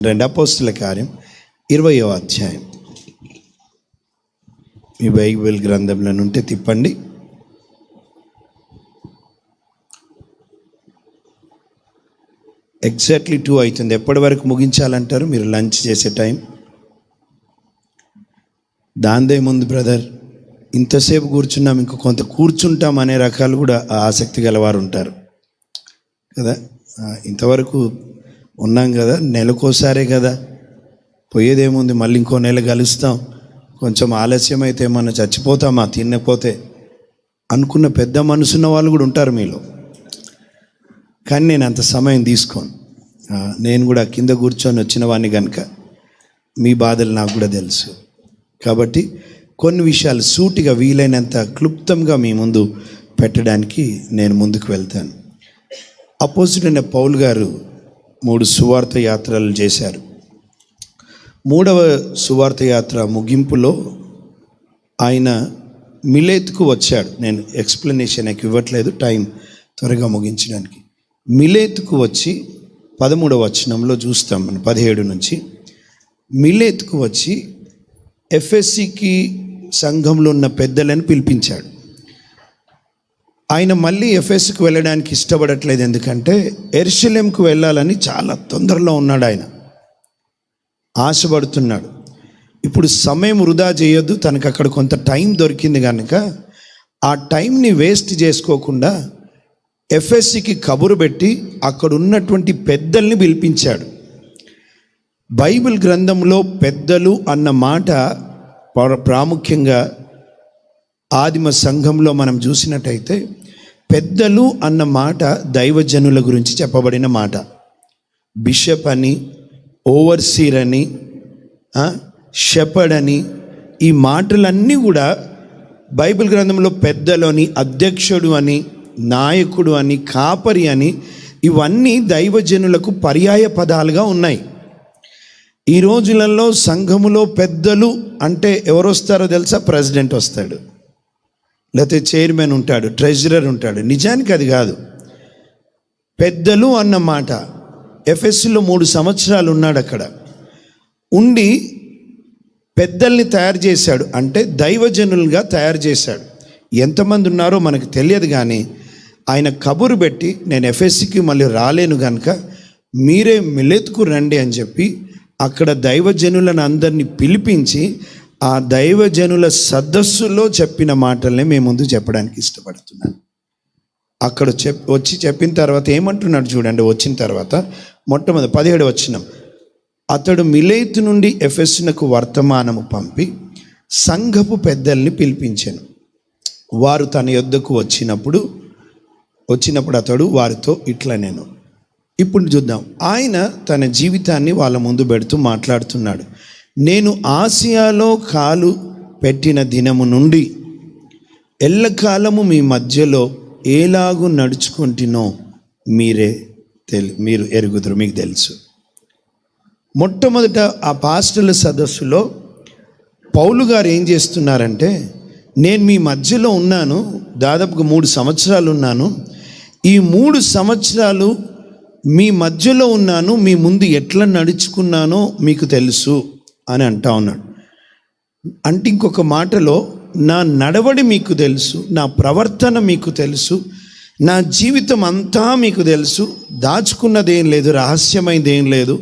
అపోస్తలుల కార్యం 20వ అధ్యాయం. మీ బైబిల్ గ్రంథంలో ఉంటే తిప్పండి. ఎగ్జాక్ట్లీ 2 అవుతుంది. ఎప్పటి వరకు ముగించాలంటారు మీరు? లంచ్ చేసే టైం దాందే ముందు బ్రదర్, ఇంతసేపు కూర్చున్నాం, ఇంకో కొంత కూర్చుంటాం అనే రకాలు కూడా ఆసక్తి గలవారు ఉంటారు కదా. ఇంతవరకు ఉన్నాం కదా, నెలకోసారే కదా, పోయేదేముంది, మళ్ళీ ఇంకో నెల కలుస్తాం, కొంచెం ఆలస్యం అయితే మనం చచ్చిపోతామా తినకపోతే అనుకున్న పెద్ద మనసున్న వాళ్ళు కూడా ఉంటారు మీలో. కానీ నేను అంత సమయం తీసుకోను. నేను కూడా కింద కూర్చొని వచ్చిన వాడిని కనుక మీ బాధలు నాకు కూడా తెలుసు. కాబట్టి కొన్ని విషయాలు సూటిగా వీలైనంత క్లుప్తంగా మీ ముందు పెట్టడానికి నేను ముందుకు వెళ్తాను. అపోజిట్ పౌలు గారు 3 సువార్త యాత్రలు చేశారు. 3వ సువార్త యాత్ర ముగింపులో ఆయన మిలేతుకు వచ్చాడు. నేను ఎక్స్ప్లెనేషన్ ఇవ్వట్లేదు, టైం త్వరగా ముగించడానికి. మిలేతుకు వచ్చి 13వ వచనంలో చూస్తాం మనం, 17 నుంచి. మిలేతుకు వచ్చి ఎఫ్ఎస్సికి సంఘంలో ఉన్న పెద్దలను పిలిపించాడు. ఆయన మళ్ళీ ఎఫెస్కి వెళ్ళడానికి ఇష్టపడట్లేదు, ఎందుకంటే యెరూషలేముకు వెళ్ళాలని చాలా తొందరలో ఉన్నాడు. ఆయన ఆశపడుతున్నాడు. ఇప్పుడు సమయం వృధా చేయొద్దు, తనకు అక్కడ కొంత టైం దొరికింది కనుక ఆ టైంని వేస్ట్ చేసుకోకుండా ఎఫెస్సికి కబురు పెట్టి అక్కడ ఉన్నటువంటి పెద్దల్ని పిలిపించాడు. బైబిల్ గ్రంథంలో పెద్దలు అన్న మాట ప్రాముఖ్యంగా ఆదిమ సంఘంలో మనం చూసినట్టయితే పెద్దలు అన్న మాట దైవజనుల గురించి చెప్పబడిన మాట. బిషప్ అని, ఓవర్సీర్ అని, షెపర్డ్ అని, ఈ మాటలన్నీ కూడా బైబిల్ గ్రంథంలో పెద్దలు అని, అధ్యక్షుడు అని, నాయకుడు అని, కాపరి అని, ఇవన్నీ దైవజనులకు పర్యాయ పదాలుగా ఉన్నాయి. ఈ రోజులలో సంఘములో పెద్దలు అంటే ఎవరు వస్తారో తెలుసా? ప్రెసిడెంట్ వస్తాడు, లేకపోతే చైర్మన్ ఉంటాడు, ట్రెజరర్ ఉంటాడు. నిజానికి అది కాదు. పెద్దలు అన్న మాట, ఎఫెస్లో 3 సంవత్సరాలు ఉన్నాడు. అక్కడ ఉండి పెద్దల్ని తయారు చేశాడు, అంటే దైవజనులుగా తయారు చేశాడు. ఎంతమంది ఉన్నారో మనకు తెలియదు, కానీ ఆయన కబురు పెట్టి నేను ఎఫెస్కి మళ్ళీ రాలేను కనుక మీరే మిలేతుకు రండి అని చెప్పి అక్కడ దైవజనులను అందరినీ పిలిపించి ఆ దైవజనుల సదస్సులో చెప్పిన మాటల్ని మేము ముందు చెప్పడానికి ఇష్టపడుతున్నాను. అక్కడ వచ్చి చెప్పిన తర్వాత ఏమంటున్నాడు చూడండి. వచ్చిన తర్వాత మొట్టమొదటి 17వ వచనం, అతడు మిలేతు నుండి ఎఫెసునకు వర్తమానము పంపి సంఘపు పెద్దల్ని పిలిపించాను. వారు తన యొద్దకు వచ్చినప్పుడు అతడు వారితో ఇట్లా నేను ఇప్పుడు చూద్దాం. ఆయన తన జీవితాన్ని వాళ్ళ ముందు పెడుతూ మాట్లాడుతున్నాడు. నేను ఆసియాలో కాలు పెట్టిన దినము నుండి ఎల్లకాలము మీ మధ్యలో ఎలాగూ నడుచుకుంటునో మీరు ఎరుగుదురు, మీకు తెలుసు. మొట్టమొదట ఆ పాస్టర్ల సదస్సులో పౌలు గారు ఏం చేస్తున్నారంటే, నేను మీ మధ్యలో ఉన్నాను, దాదాపుగా 3 సంవత్సరాలు ఉన్నాను. ఈ 3 సంవత్సరాలు మీ మధ్యలో ఉన్నాను, మీ ముందు ఎట్లా నడుచుకున్నానో మీకు తెలుసు అని అంటా ఉన్నాడు. అంటే ఇంకొక మాటలో, నా నడవడి మీకు తెలుసు, నా ప్రవర్తన మీకు తెలుసు, నా జీవితం అంతా మీకు తెలుసు. దాచుకున్నదేం లేదు, రహస్యమైనదేం లేదు.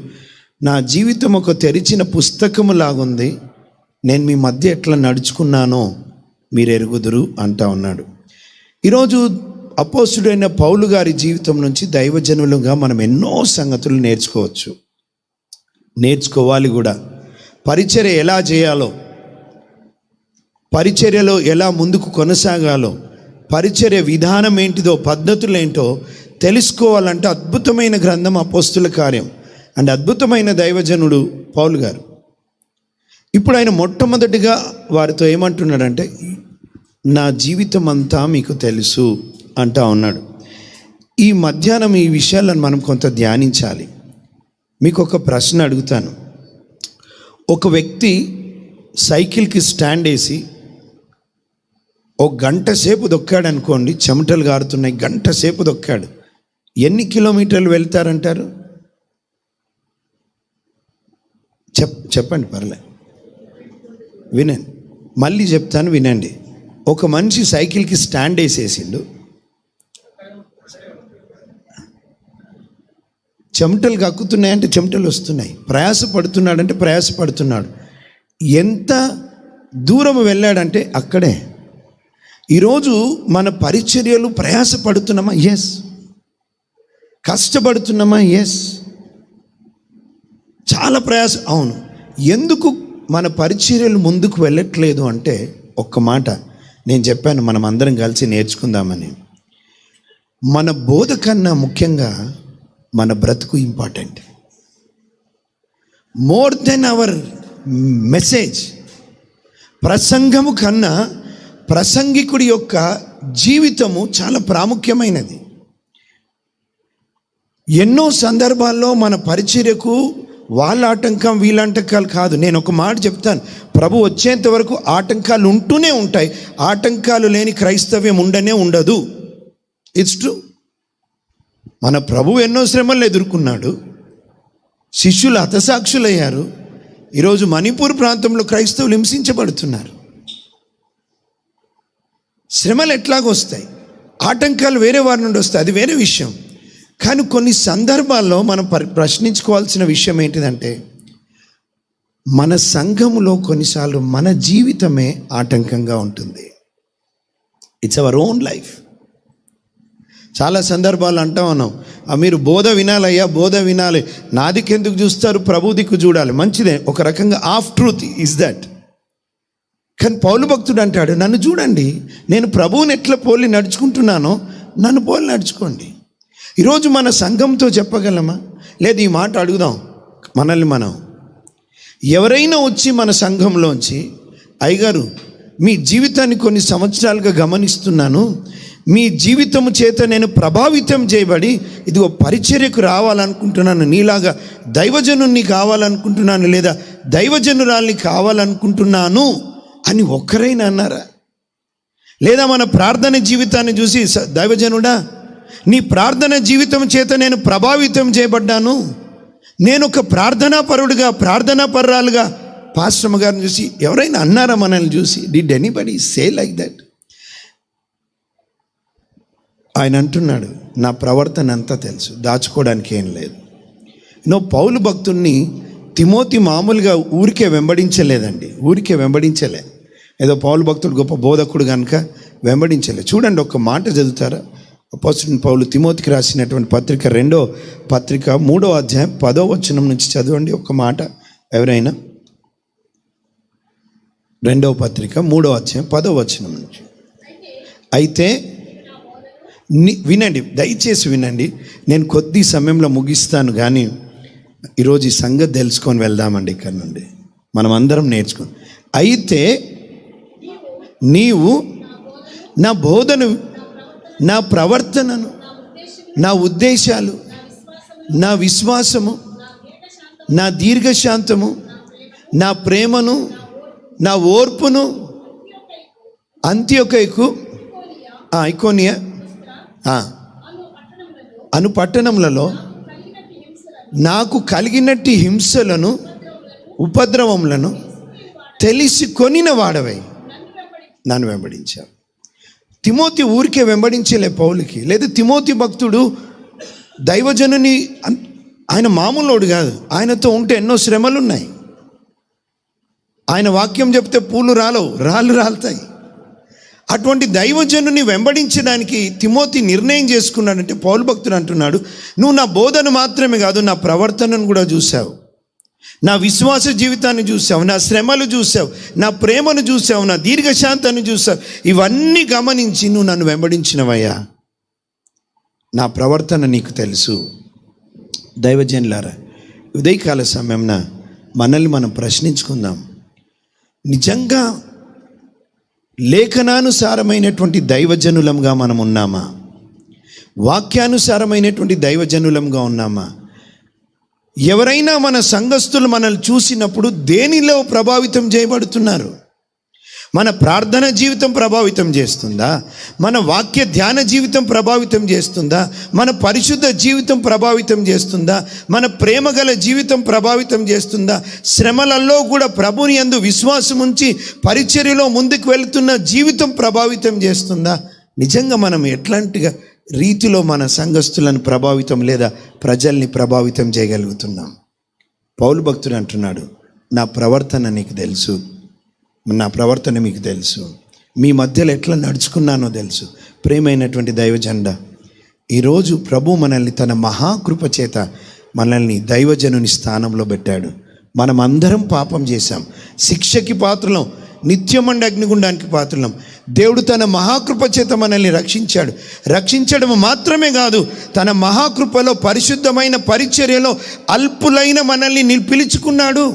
నా జీవితం ఒక తెరిచిన పుస్తకము లాగుంది. నేను మీ మధ్య ఎట్లా నడుచుకున్నానో మీరు ఎరుగుదురు అంటా ఉన్నాడు. ఈరోజు అపోస్తుడైన పౌలు గారి జీవితం నుంచి దైవజనులుగా మనం ఎన్నో సంగతులు నేర్చుకోవాలి కూడా. పరిచర్య ఎలా చేయాలో, పరిచర్యలో ఎలా ముందుకు కొనసాగాలో, పరిచర్య విధానం ఏంటిదో, పద్ధతులు ఏంటో తెలుసుకోవాలంటే అద్భుతమైన గ్రంథం అపోస్తుల కార్యం. అండ్ అద్భుతమైన దైవజనుడు పౌలు గారు. ఇప్పుడు ఆయన మొట్టమొదటిగా వారితో ఏమంటున్నాడంటే, నా జీవితం అంతా మీకు తెలుసు అంటా ఉన్నాడు. ఈ మధ్యాహ్నం ఈ విషయాలను మనం కొంత ధ్యానించాలి. మీకు ఒక ప్రశ్న అడుగుతాను. ఒక వ్యక్తి సైకిల్కి స్టాండ్ వేసి 1 గంట సేపు దొక్కాడు అనుకోండి, చెమటలు గారుతున్నాయి, 1 గంట సేపు దొక్కాడు. ఎన్ని కిలోమీటర్లు వెళ్తారంటారు? చెప్పండి పర్లే, వినండి, మళ్ళీ చెప్తాను వినండి. ఒక మనిషి సైకిల్కి స్టాండ్ వేసేసిండు, చెమటలు కక్కుతున్నాయంటే చెమటలు వస్తున్నాయి, ప్రయాసపడుతున్నాడంటే ప్రయాసపడుతున్నాడు. ఎంత దూరం వెళ్ళాడంటే అక్కడే. ఈరోజు మన పరిచర్యలు ప్రయాసపడుతున్నామా? ఎస్. కష్టపడుతున్నామా? ఎస్. చాలా ప్రయాస, అవును. ఎందుకు మన పరిచర్యలు ముందుకు వెళ్ళట్లేదు అంటే ఒక్క మాట నేను చెప్పాను, మనం అందరం కలిసి నేర్చుకుందామని. మన బోధ కన్నా ముఖ్యంగా మన బ్రతుకు important, more than our message. ప్రసంగము కన్నా ప్రసంగికుడి యొక్క జీవితము చాలా ప్రాముఖ్యమైనది. ఎన్నో సందర్భాల్లో మన పరిచర్యకు వాళ్ళ ఆటంకం వీళ్ళ ఆటంకాలు కాదు. నేను ఒక మాట చెప్తాను, ప్రభు వచ్చేంత వరకు ఆటంకాలు ఉంటూనే ఉంటాయి. ఆటంకాలు లేని క్రైస్తవ్యం ఉండనే ఉండదు. It's true. మన ప్రభు ఎన్నో శ్రమలు ఎదుర్కొన్నాడు, శిష్యులు హతసాక్షులయ్యారు. ఈరోజు మణిపూర్ ప్రాంతంలో క్రైస్తవులు హింసించబడుతున్నారు. శ్రమలు ఎట్లాగొస్తాయి, ఆటంకాలు వేరే వారి నుండి వస్తాయి, అది వేరే విషయం. కానీ కొన్ని సందర్భాల్లో మనం ప్రశ్నించుకోవాల్సిన విషయం ఏంటిదంటే, మన సంఘములో కొన్నిసార్లు మన జీవితమే ఆటంకంగా ఉంటుంది. It's our own life. చాలా సందర్భాలు అంటా ఉన్నాం, మీరు బోధ వినాలయ్యా, బోధ వినాలి, నా దిక్కు ఎందుకు చూస్తారు, ప్రభు దిక్కు చూడాలి. మంచిదే, ఒక రకంగా ఆఫ్ ట్రూత్ ఈజ్ దట్. కానీ పౌలు భక్తుడు అంటాడు, నన్ను చూడండి, నేను ప్రభువుని ఎట్లా పోలి నడుచుకుంటున్నానో నన్ను పోలి నడుచుకోండి. ఈరోజు మన సంఘంతో చెప్పగలమా? లేదు, ఈ మాట అడుగుదాం మనల్ని మనం. ఎవరైనా వచ్చి మన సంఘంలోంచి, అయ్యగారు మీ జీవితాన్ని కొన్ని సంవత్సరాలుగా గమనిస్తున్నాను, మీ జీవితము చేత నేను ప్రభావితం చేయబడి ఇదిగో పరిచర్యకు రావాలనుకుంటున్నాను, నీలాగా దైవజనుని కావాలనుకుంటున్నాను, లేదా దైవజనురాల్ని కావాలనుకుంటున్నాను అని ఒక్కరైనా అన్నారా? లేదా మన ప్రార్థన జీవితాన్ని చూసి, దైవజనుడా నీ ప్రార్థన జీవితం చేత నేను ప్రభావితం చేయబడ్డాను, నేను ఒక ప్రార్థనా పరుడుగా, ప్రార్థనా పర్రాలుగా పాస్టర్ గారిని చూసి ఎవరైనా అన్నారా మనల్ని చూసి? Did anybody say like that? ఆయన అంటున్నాడు, నా ప్రవర్తన అంతా తెలుసు, దాచుకోవడానికి ఏం లేదు. పౌలు భక్తుణ్ణి తిమోతి మామూలుగా ఊరికే వెంబడించలేదండి, ఊరికే వెంబడించలే. ఏదో పౌలు భక్తుడు గొప్ప బోధకుడు కనుక వెంబడించలే. చూడండి, ఒక మాట చదువుతారా? అపోస్తలుడైన పౌలు తిమోతికి రాసినటువంటి పత్రిక 2వ పత్రిక 3వ అధ్యాయం 10వ వచనం నుంచి చదవండి ఒక మాట ఎవరైనా. 2వ పత్రిక 3వ అధ్యాయం 10వ వచనం నుంచి. అయితే వినండి, దయచేసి వినండి, నేను కొద్ది సమయంలో ముగిస్తాను, కానీ ఈరోజు ఈ సంగతి తెలుసుకొని వెళ్దామండి. ఇక్కడ నుండి మనం అందరం నేర్చుకొని. అయితే నీవు నా బోధను, నా ప్రవర్తనను, నా ఉద్దేశాలు, నా విశ్వాసము, నా దీర్ఘశాంతము, నా ప్రేమను, నా ఓర్పును అంత్యొకైకు, ఐకోనియా అను పట్టణములలో నాకు కలిగినట్టి హింసలను, ఉపద్రవములను తెలిసి కొనిన వాడవై నన్ను వెంబడించావు. తిమోతి ఊరికే వెంబడించలే పౌలుకి. లేదా తిమోతి భక్తుడు దైవజనుని, ఆయన మామూలోడు కాదు, ఆయనతో ఉంటే ఎన్నో శ్రమలు ఉన్నాయి. ఆయన వాక్యం చెప్తే పూలు రాలవు, రాళ్ళు రాలుతాయి. అటువంటి దైవజనుని వెంబడించడానికి తిమోతి నిర్ణయం చేసుకున్నాడంటే, పౌలు భక్తుడు అంటున్నాడు, నువ్వు నా బోధన మాత్రమే కాదు, నా ప్రవర్తనను కూడా చూసావు, నా విశ్వాస జీవితాన్ని చూసావు, నా శ్రమలు చూసావు, నా ప్రేమను చూసావు, నా దీర్ఘశాంతాన్ని చూసావు. ఇవన్నీ గమనించి నువ్వు నన్ను వెంబడించినవయ్యా, నా ప్రవర్తన నీకు తెలుసు. దైవజనులారా, ఉదయకాల సమయంన మనల్ని మనం ప్రశ్నించుకుందాం. నిజంగా లేఖనానుసారమైనటువంటి దైవజనులంగా మనం ఉన్నామా? వాక్యానుసారమైనటువంటి దైవజనులంగా ఉన్నామా? ఎవరైనా మన సంఘస్థులు మనల్ని చూసినప్పుడు దేనిలో ప్రభావితం చేయబడుతున్నారు? మన ప్రార్థన జీవితం ప్రభావితం చేస్తుందా? మన వాక్య ధ్యాన జీవితం ప్రభావితం చేస్తుందా? మన పరిశుద్ధ జీవితం ప్రభావితం చేస్తుందా? మన ప్రేమ గల జీవితం ప్రభావితం చేస్తుందా? శ్రమలలో కూడా ప్రభుని యందు విశ్వాసం ఉంచి పరిచర్యలో ముందుకు వెళుతున్న జీవితం ప్రభావితం చేస్తుందా? నిజంగా మనం ఎట్లాంటిగా రీతిలో మన సంఘస్థులను ప్రభావితం లేదా ప్రజల్ని ప్రభావితం చేయగలుగుతున్నాం? పౌలు భక్తుడు అంటున్నాడు, నా ప్రవర్తన నీకు తెలుసు, నా ప్రవర్తన మీకు తెలుసు, మీ మధ్యలో ఎట్లా నడుచుకున్నానో తెలుసు. ప్రేమైనటువంటి దైవజనుడ, ఈరోజు ప్రభు మనల్ని తన మహాకృప చేత మనల్ని దైవజనుని స్థానంలో పెట్టాడు. మనం అందరం పాపం చేశాం, శిక్షకి పాత్రలం, నిత్యమండి అగ్నిగుండానికి పాత్రలం. దేవుడు తన మహాకృప చేత మనల్ని రక్షించడం మాత్రమే కాదు, తన మహాకృపలో పరిశుద్ధమైన పరిచర్యలో అల్పులైన మనల్ని పిలుచుకున్నాడు.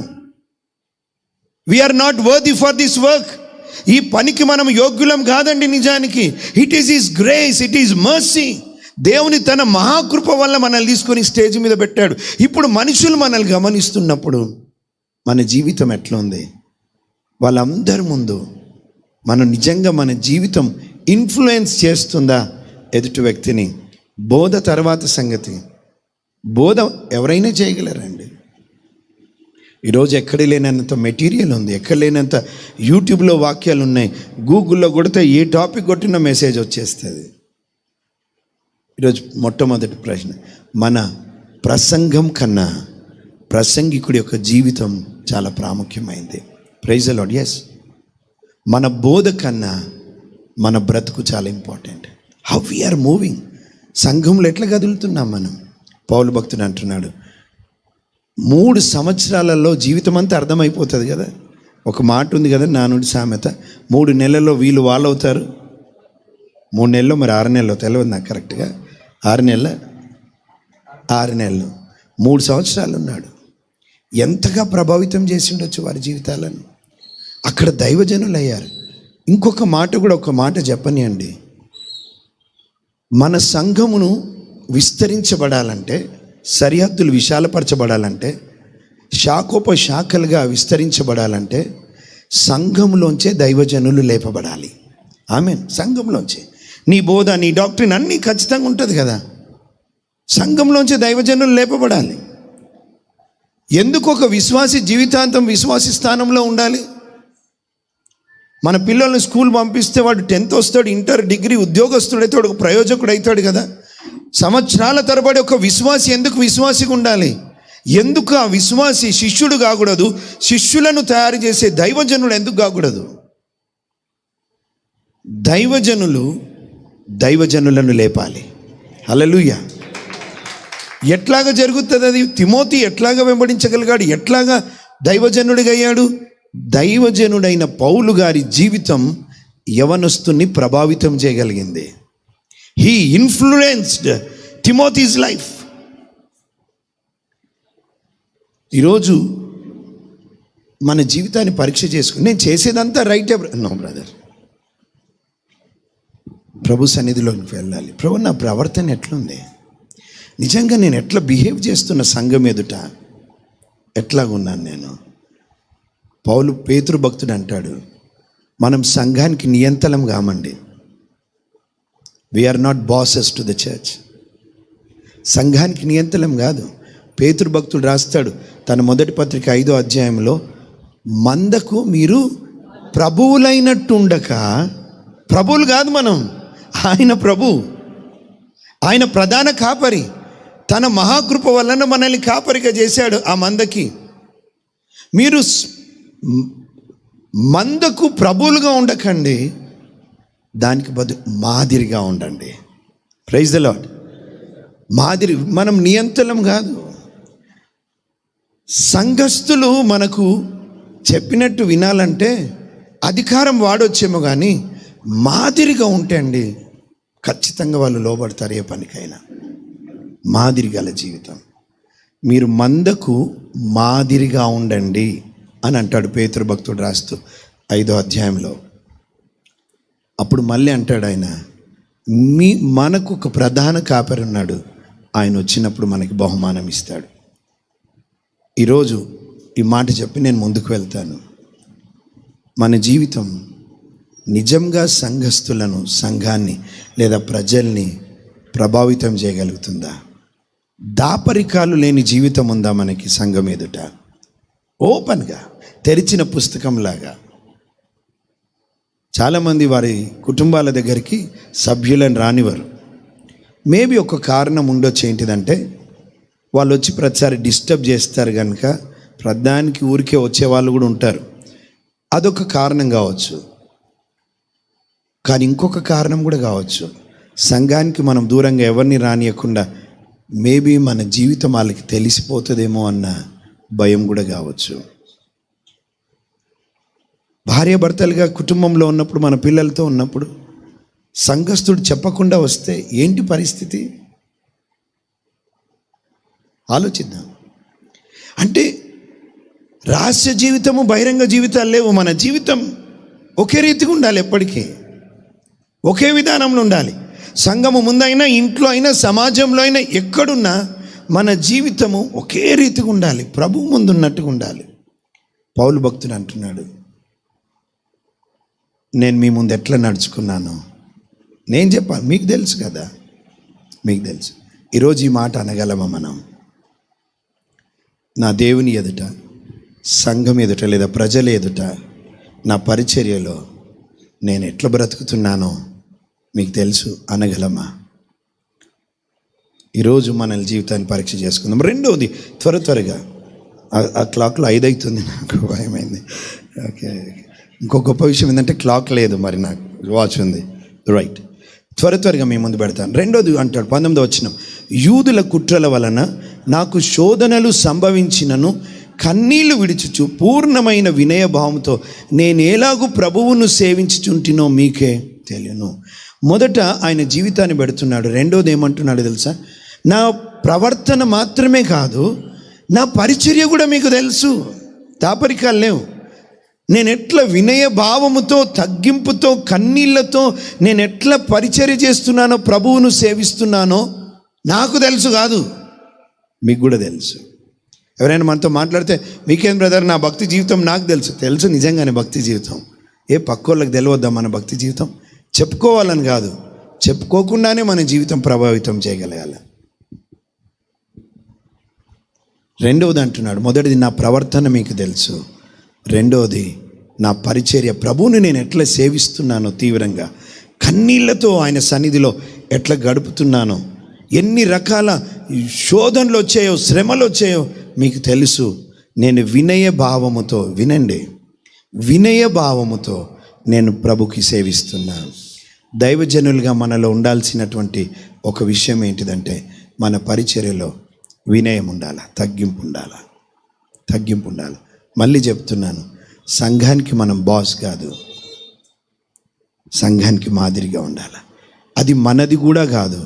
We are not worthy for this work. ఈ పనికి మనం యోగ్యులం కాదండి. నిజానికి it is his grace, it is mercy. దేవుని తన మహాకృప వల్ల మనల్ని తీసుకొని స్టేజ్ మీద పెట్టాడు. ఇప్పుడు మనుషులు మనల్ని గమనిస్తున్నప్పుడు మన జీవితం ఎట్లా ఉంది? వాళ్ళందరి ముందు మనం నిజంగా మన జీవితం ఇన్ఫ్లుయెన్స్ చేస్తుందా ఎదుటి వ్యక్తిని? బోధ తర్వాత సంగతి. బోధ ఎవరైనా చేయగలరండి. ఈరోజు ఎక్కడ లేనంత మెటీరియల్ ఉంది, ఎక్కడ లేనంత యూట్యూబ్లో వాక్యాలు ఉన్నాయి. గూగుల్లో కొడితే ఏ టాపిక్ కొట్టిన మెసేజ్ వచ్చేస్తుంది. ఈరోజు మొట్టమొదటి ప్రశ్న, మన ప్రసంగం కన్నా ప్రసంగికుడి యొక్క జీవితం చాలా ప్రాముఖ్యమైంది. Praise the Lord. ఎస్, మన బోధ కన్నా మన బ్రతుకు చాలా ఇంపార్టెంట్. హౌ వీఆర్ మూవింగ్, సంఘంలో ఎట్లా కదులుతున్నాం మనం? పౌలు భక్తుడు అంటున్నాడు, 3 సంవత్సరాలలో జీవితం అంతా అర్థమైపోతుంది కదా. ఒక మాట ఉంది కదా, నానుడి సామెత, 3 నెలల్లో వీళ్ళు వాళ్ళు అవుతారు, 3 నెలల్లో మరి 6 నెలలు తెలియదు నాకు కరెక్ట్గా. 6 నెలలు 3 సంవత్సరాలు ఉన్నాడు. ఎంతగా ప్రభావితం చేసి ఉండొచ్చు వారి జీవితాలను. అక్కడ దైవజనులు అయ్యారు. ఇంకొక మాట కూడా, ఒక మాట చెప్పనియండి. మన సంఘమును విస్తరించబడాలంటే, సరిహద్దులు విశాలపరచబడాలంటే, శాఖోపశాఖలుగా విస్తరించబడాలంటే సంఘంలోంచే దైవజనులు లేపబడాలి. ఆమేన్. సంఘంలోంచే నీ బోధ, నీ డాక్ట్రిన్ అన్నీ ఖచ్చితంగా ఉంటుంది కదా. సంఘంలోంచే దైవజనులు లేపబడాలి. ఎందుకు ఒక విశ్వాసి జీవితాంతం విశ్వాసి స్థానంలో ఉండాలి? మన పిల్లల్ని స్కూల్ పంపిస్తే వాడు 10th వస్తాడు, ఇంటర్, డిగ్రీ, ఉద్యోగస్తుడైతే వాడు ఒక ప్రయోజకుడు అవుతాడు కదా. సంవత్సరాల తరబడి ఒక విశ్వాసి ఎందుకు విశ్వాసిగా ఉండాలి? ఎందుకు ఆ విశ్వాసి శిష్యుడు కాకూడదు? శిష్యులను తయారు చేసే దైవజనులు ఎందుకు కాకూడదు? దైవజనులను లేపాలి. హల్లెలూయా. ఎట్లాగా జరుగుతుంది అది? తిమోతి ఎట్లాగా వెంబడించగలిగాడు? ఎట్లాగా దైవజనుడిగా అయ్యాడు? దైవజనుడైన పౌలు గారి జీవితం యవనస్తుని ప్రభావితం చేయగలిగింది. He influenced Timothy's life. ఈరోజు మన జీవితాన్ని పరీక్ష చేసుకుని, నేను చేసేదంతా రైటే నో బ్రదర్, ప్రభు సన్నిధిలోకి వెళ్ళాలి. ప్రభు, నా ప్రవర్తన ఎట్లుంది? నిజంగా నేను ఎట్లా బిహేవ్ చేస్తున్న సంఘం ఎదుట ఎట్లాగున్నాను నేను? పేతురు భక్తుడు అంటాడు, మనం సంఘానికి నియంత్రణం కామండి. We are not bosses to the church. సంఘానికి నియంత్రణం కాదు. పేతురు భక్తుడు రాస్తాడు తన మొదటి పత్రిక 5వ అధ్యాయంలో, మందకు మీరు ప్రభువులైనట్టు ఉండక, ప్రభువులు కాదు మనం, ఆయన ప్రభు, ఆయన ప్రధాన కాపరి. తన మహాకృప వలన మనల్ని కాపరిగా చేశాడు ఆ మందకి. మీరు మందకు ప్రభువులుగా ఉండకండి, దానికి బదులు మాదిరిగా ఉండండి. Praise the Lord. మాదిరి, మనం నియంత్రణం కాదు. సంఘస్థులు మనకు చెప్పినట్టు వినాలంటే అధికారం వాడొచ్చేమో, కానీ మాదిరిగా ఉంటే అండి ఖచ్చితంగా వాళ్ళు లోబడతారు ఏ పనికైనా. మాదిరి గల జీవితం. మీరు మందకు మాదిరిగా ఉండండి అని అంటాడు పేతురు భక్తుడు రాస్తూ 5వ అధ్యాయంలో. అప్పుడు మళ్ళీ అంటాడు ఆయన, మనకు ఒక ప్రధాన కాపరి ఉన్నాడు, ఆయన వచ్చినప్పుడు మనకి బహుమానం ఇస్తాడు. ఈరోజు ఈ మాట చెప్పి నేను ముందుకు వెళ్తాను. మన జీవితం నిజంగా సంఘస్థులను, సంఘాన్ని లేదా ప్రజల్ని ప్రభావితం చేయగలుగుతుందా? దాపరికాలు లేని జీవితం ఉందా మనకి సంఘం ఎదుట? ఓపెన్గా తెరిచిన పుస్తకంలాగా. చాలామంది వారి కుటుంబాల దగ్గరికి సభ్యులను రానివారు. మేబీ ఒక కారణం ఉండొచ్చు. ఏంటిదంటే వాళ్ళు వచ్చి ప్రతిసారి డిస్టర్బ్ చేస్తారు కనుక ప్రధానికి ఊరికే వచ్చే వాళ్ళు కూడా ఉంటారు. అదొక కారణం కావచ్చు. కానీ ఇంకొక కారణం కూడా కావచ్చు. సంఘానికి మనం దూరంగా ఎవరిని రానియకుండా మేబీ మన జీవితం వాళ్ళకి తెలిసిపోతుందేమో అన్న భయం కూడా కావచ్చు. భార్యాభర్తలుగా కుటుంబంలో ఉన్నప్పుడు, మన పిల్లలతో ఉన్నప్పుడు సంఘస్థుడు చెప్పకుండా వస్తే ఏంటి పరిస్థితి? ఆలోచిద్దాం. అంటే రహస్య జీవితము, బహిరంగ జీవితాలు లేవు. మన జీవితం ఒకే రీతిగా ఉండాలి, ఎప్పటికీ ఒకే విధానంలో ఉండాలి. సంఘము ముందైనా, ఇంట్లో అయినా, సమాజంలో అయినా, ఎక్కడున్నా మన జీవితము ఒకే రీతిగా ఉండాలి, ప్రభువు ముందు ఉన్నట్టుగా ఉండాలి. పౌలు భక్తుడు అంటున్నాడు, నేను మీ ముందు ఎట్లా నడుచుకున్నాను నేను చెప్పాను. మీకు తెలుసు కదా, మీకు తెలుసు. ఈరోజు ఈ మాట అనగలమా మనం? నా దేవుని ఎదుట, సంఘం ఎదుట లేదా ప్రజల ఎదుట, నా పరిచర్యలో నేను ఎట్లా బ్రతుకుతున్నానో మీకు తెలుసు అనగలమా? ఈరోజు మన జీవితాన్ని పరీక్ష చేసుకుందాం. రెండవది, త్వరగా ఆ క్లాక్లో 5 అవుతుంది, నాకు భయమైంది. ఓకే, ఇంకో గొప్ప విషయం ఏంటంటే క్లాక్ లేదు, మరి నాకు వాచ్ ఉంది. రైట్, త్వరగా మీ ముందు పెడతాను. రెండోది అంటాడు 19వ వచనం, యూదుల కుట్రల వలన నాకు శోధనలు సంభవించినను కన్నీళ్లు విడిచుచు పూర్ణమైన వినయభావంతో నేను ఎలాగూ ప్రభువును సేవించుచుంటినో మీకే తెలియను. మొదట ఆయన జీవితాన్ని పెడుతున్నాడు. రెండోది ఏమంటున్నాడు తెలుసా? నా ప్రవర్తన మాత్రమే కాదు, నా పరిచర్య కూడా మీకు తెలుసు. దాపరికాలు లేవు. నేను ఎట్లా వినయ భావముతో, తగ్గింపుతో, కన్నీళ్లతో నేను ఎట్లా పరిచర్య చేస్తున్నానో, ప్రభువును సేవిస్తున్నానో నాకు తెలుసు. కాదు, మీకు కూడా తెలుసు. ఎవరైనా మనతో మాట్లాడితే మీకేం బ్రదర్, నా భక్తి జీవితం నాకు తెలుసు. నిజంగానే భక్తి జీవితం పక్కోళ్ళకి తెలియద్దా? మన భక్తి జీవితం చెప్పుకోవాలని కాదు, చెప్పుకోకుండానే మన జీవితం ప్రభావితం చేయగలగాలి. రెండవది అంటున్నాడు, మొదటిది నా ప్రవర్తన మీకు తెలుసు, రెండవది నా పరిచర్య, ప్రభువుని నేను ఎట్లా సేవిస్తున్నానో తీవ్రంగా, కన్నీళ్లతో ఆయన సన్నిధిలో ఎట్లా గడుపుతున్నానో, ఎన్ని రకాల శోధనలు వచ్చాయో, శ్రమలు వచ్చాయో మీకు తెలుసు. నేను వినయ భావముతో, వినండి, వినయ భావముతో నేను ప్రభుకి సేవిస్తున్నాను. దైవజనులుగా మనలో ఉండాల్సినటువంటి ఒక విషయం ఏంటిదంటే, మన పరిచర్యలో వినయం ఉండాలి, తగ్గింపు ఉండాలి. మళ్ళీ చెప్తున్నాను, సంఘానికి మనం బాస్ కాదు, సంఘానికి మాదిరిగా ఉండాలి. అది మనది కూడా కాదు,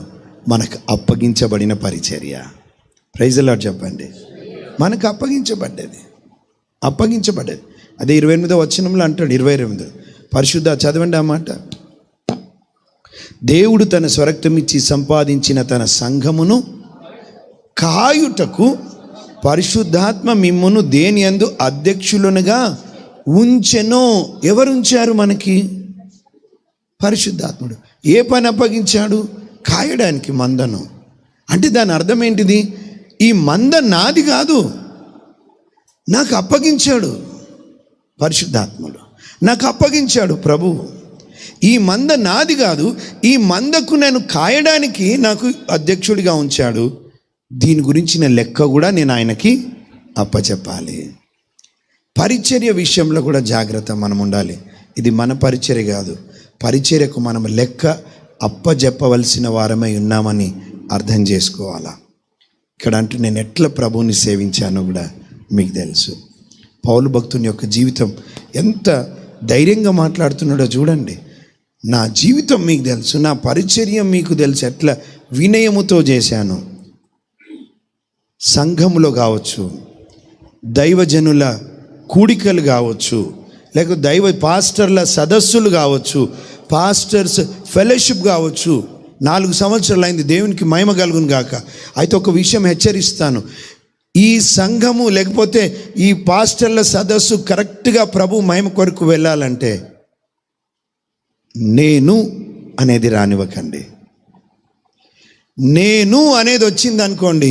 మనకు అప్పగించబడిన పరిచర్య. ప్రైజ్ ది లార్డ్ చెప్పండి. మనకు అప్పగించబడ్డది. అదే 28వ వచనంలో అంటాడు, 28 పరిశుద్ధ, చదవండి ఆ మాట. దేవుడు తన స్వరక్తమిచ్చి సంపాదించిన తన సంఘమును కాయుటకు పరిశుద్ధాత్మ మిమ్మును దేని యందు అధ్యక్షులునుగా ఉంచెనో. ఎవరు ఉంచారు మనకి? పరిశుద్ధాత్ముడు. ఏ పని అప్పగించాడు? కాయడానికి మందను. అంటే దాని అర్థం ఏంటిది? ఈ మంద నాది కాదు, నాకు అప్పగించాడు పరిశుద్ధాత్ముడు, నాకు అప్పగించాడు ప్రభువు. ఈ మంద నాది కాదు, ఈ మందకు నేను కాయడానికి నాకు అధ్యక్షుడిగా ఉంచాడు. దీని గురించిన లెక్క కూడా నేను ఆయనకి అప్పచెప్పాలి. పరిచర్య విషయంలో కూడా జాగ్రత్త మనం ఉండాలి. ఇది మన పరిచర్య కాదు, పరిచర్యకు మనం లెక్క అప్పచెప్పవలసిన వారమై ఉన్నామని అర్థం చేసుకోవాలా. ఇక్కడ అంటూ నేను ఎట్లా ప్రభువుని సేవించానో కూడా మీకు తెలుసు. పౌలు భక్తుని యొక్క జీవితం ఎంత ధైర్యంగా మాట్లాడుతున్నాడో చూడండి. నా జీవితం మీకు తెలుసు, నా పరిచర్య మీకు తెలుసు, ఎట్లా వినయముతో చేశాను. సంఘములో కావచ్చు, దైవజనుల కూడికలు కావచ్చు, లేక పాస్టర్ల సదస్సులు కావచ్చు, పాస్టర్స్ ఫెలోషిప్ కావచ్చు. 4 సంవత్సరాలు అయింది, దేవునికి మహిమ కలుగును గాక. అయితే ఒక విషయం హెచ్చరిస్తాను, ఈ సంఘము లేకపోతే ఈ పాస్టర్ల సదస్సు కరెక్ట్గా ప్రభు మహిమ కొరకు వెళ్ళాలంటే నేను అనేది రానివ్వకండి. నేను అనేది వచ్చింది అనుకోండి,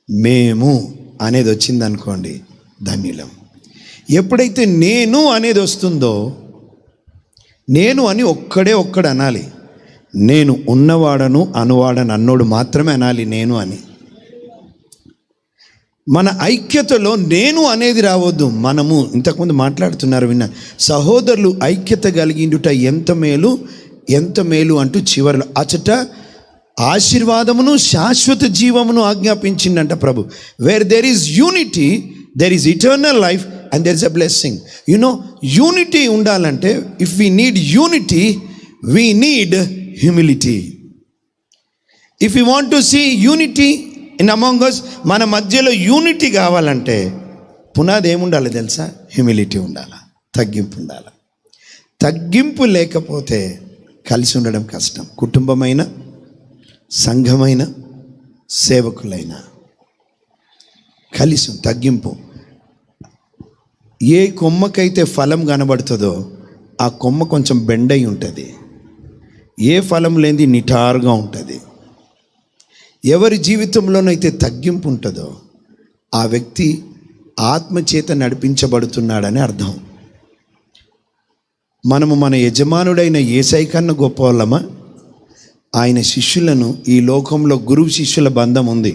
మేము అనేది వచ్చింది అనుకోండి, ధన్యులం. ఎప్పుడైతే నేను అనేది వస్తుందో, నేను అని ఒక్కడు అనాలి. నేను ఉన్నవాడను అనువాడను అన్నోడు మాత్రమే అనాలి నేను అని. మన ఐక్యతలో నేను అనేది రావద్దు. మనము ఇంతకుముందు మాట్లాడుతున్నారు విన్నా, సహోదరులు ఐక్యత కలిగిండుట ఎంత మేలు అంటూ చివరిలో అచట ఆశీర్వాదమును శాశ్వత జీవమును ఆజ్ఞాపించిందంట ప్రభు. Where there is unity there is eternal life and there is a blessing. Unity ఉండాలంటే, if we need unity we need humility. If you want to see unity in among us, మన మధ్యలో యూనిటీ కావాలంటే పునాది ఏముండాలి తెలుసా? Humility ఉండాలి, తగ్గింపు ఉండాలి. తగ్గింపు లేకపోతే కలిసి ఉండడం కష్టం. కుటుంబమైన, సంఘమైన, సేవకులైన కలిసి తగ్గింపు. ఏ కొమ్మకైతే ఫలం కనబడుతుందో ఆ కొమ్మ కొంచెం బెండ్ అయి ఉంటుంది. ఏ ఫలం లేనిది నిటారుగా ఉంటుంది. ఎవరి జీవితంలోనైతే తగ్గింపు ఉంటుందో ఆ వ్యక్తి ఆత్మచేత నడిపించబడుతున్నాడని అర్థం. మనము మన యజమానుడైన యేసయ్య కన్నా గొప్ప వాళ్ళమా? ఆయన శిష్యులను, ఈ లోకంలో గురువు శిష్యుల బంధం ఉంది.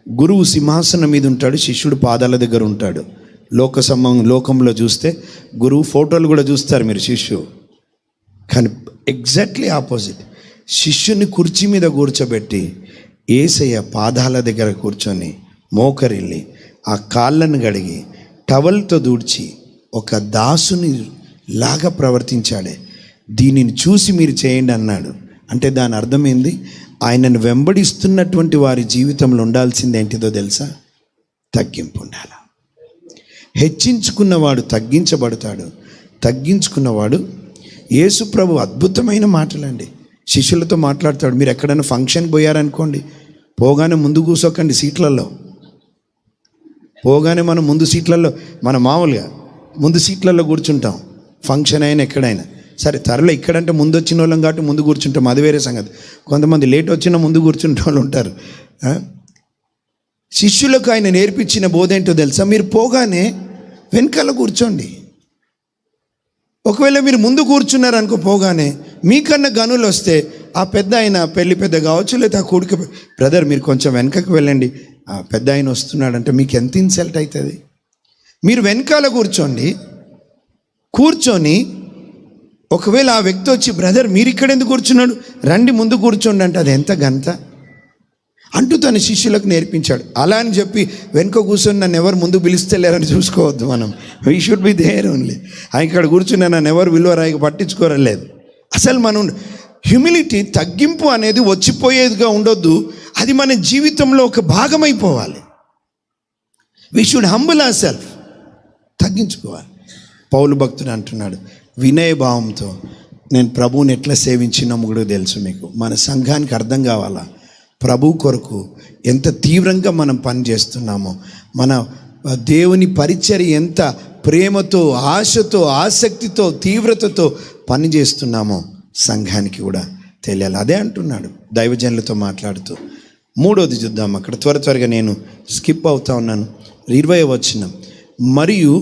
గురువు సింహాసనం మీద ఉంటాడు, శిష్యుడు పాదాల దగ్గర ఉంటాడు. లోకంలో చూస్తే గురువు ఫోటోలు కూడా చూస్తారు మీరు, శిష్యు. కానీ ఎగ్జాక్ట్లీ ఆపోజిట్. శిష్యుని కుర్చీ మీద కూర్చోబెట్టి యేసయ్య పాదాల దగ్గర కూర్చొని మోకరిల్లి ఆ కాళ్ళను గడిగి టవల్తో దూడ్చి ఒక దాసుని లాగా ప్రవర్తించాడే. దీనిని చూసి మీరు చేయండి అన్నాడు. అంటే దాని అర్థమైంది, ఆయనను వెంబడిస్తున్నటువంటి వారి జీవితంలో ఉండాల్సింది ఏంటిదో తెలుసా? తగ్గింపు ఉండాలి. హెచ్చించుకున్నవాడు తగ్గించబడతాడు, తగ్గించుకున్నవాడు. యేసు ప్రభు అద్భుతమైన మాటలండి. శిష్యులతో మాట్లాడతాడు. మీరు ఎక్కడైనా ఫంక్షన్కి పోయారనుకోండి, పోగానే ముందు కూర్చోకండి సీట్లలో. పోగానే మనం ముందు సీట్లలో, మనం మామూలుగా ముందు సీట్లలో కూర్చుంటాం. ఫంక్షన్ అయినా ఎక్కడైనా సరే, త్వరలో ఇక్కడంటే ముందు వచ్చిన వాళ్ళం కాబట్టి ముందు కూర్చుంటాం, అది వేరే సంగతి. కొంతమంది లేట్ వచ్చినా ముందు కూర్చుంటే వాళ్ళు ఉంటారు. శిష్యులకు ఆయన నేర్పించిన బోధ ఏంటో తెలుసా? మీరు పోగానే వెనకాల కూర్చోండి. ఒకవేళ మీరు ముందు కూర్చున్నారనుకో, పోగానే మీకన్నా గనులు వస్తే ఆ పెద్ద ఆయన, పెళ్ళి పెద్ద కావచ్చు, లేదా ఆ కొడుకు, బ్రదర్ మీరు కొంచెం వెనకకు వెళ్ళండి, ఆ పెద్ద ఆయన వస్తున్నాడంటే మీకు ఎంత ఇన్సల్ట్ అవుతుంది. మీరు వెనకాల కూర్చొని ఒకవేళ ఆ వ్యక్తి వచ్చి, బ్రదర్ మీరు ఇక్కడ ఎందుకు కూర్చున్నాడు, రండి ముందు కూర్చోండి అంటే అది ఎంత గంత అంటూ తన శిష్యులకు నేర్పించాడు. అలా అని చెప్పి వెనుక కూర్చొని నన్ను ఎవరు ముందు పిలుస్తలేరని చూసుకోవద్దు. మనం we should be there only. ఇక్కడ కూర్చుని నన్ను ఎవరు విలువరాయికి పట్టించుకోరలేదు. అసలు మనం హ్యూమిలిటీ, తగ్గింపు అనేది వచ్చిపోయేదిగా ఉండొద్దు. అది మన జీవితంలో ఒక భాగమైపోవాలి. We should humble our self, తగ్గించుకోవాలి. పౌలు భక్తుడు అంటున్నాడు, వినయభావంతో నేను ప్రభువుని ఎట్లా సేవించినామో కూడా తెలుసు మీకు. మన సంఘానికి అర్థం కావాలా ప్రభు కొరకు ఎంత తీవ్రంగా మనం పనిచేస్తున్నామో, మన దేవుని పరిచర్య ఎంత ప్రేమతో, ఆశతో, ఆసక్తితో, తీవ్రతతో పనిచేస్తున్నామో సంఘానికి కూడా తెలియాలి. అదే అంటున్నాడు దైవజనులతో మాట్లాడుతూ. మూడోది చూద్దాం. అక్కడ త్వరగా నేను స్కిప్ అవుతా ఉన్నాను. 20వ వచనం, మరియు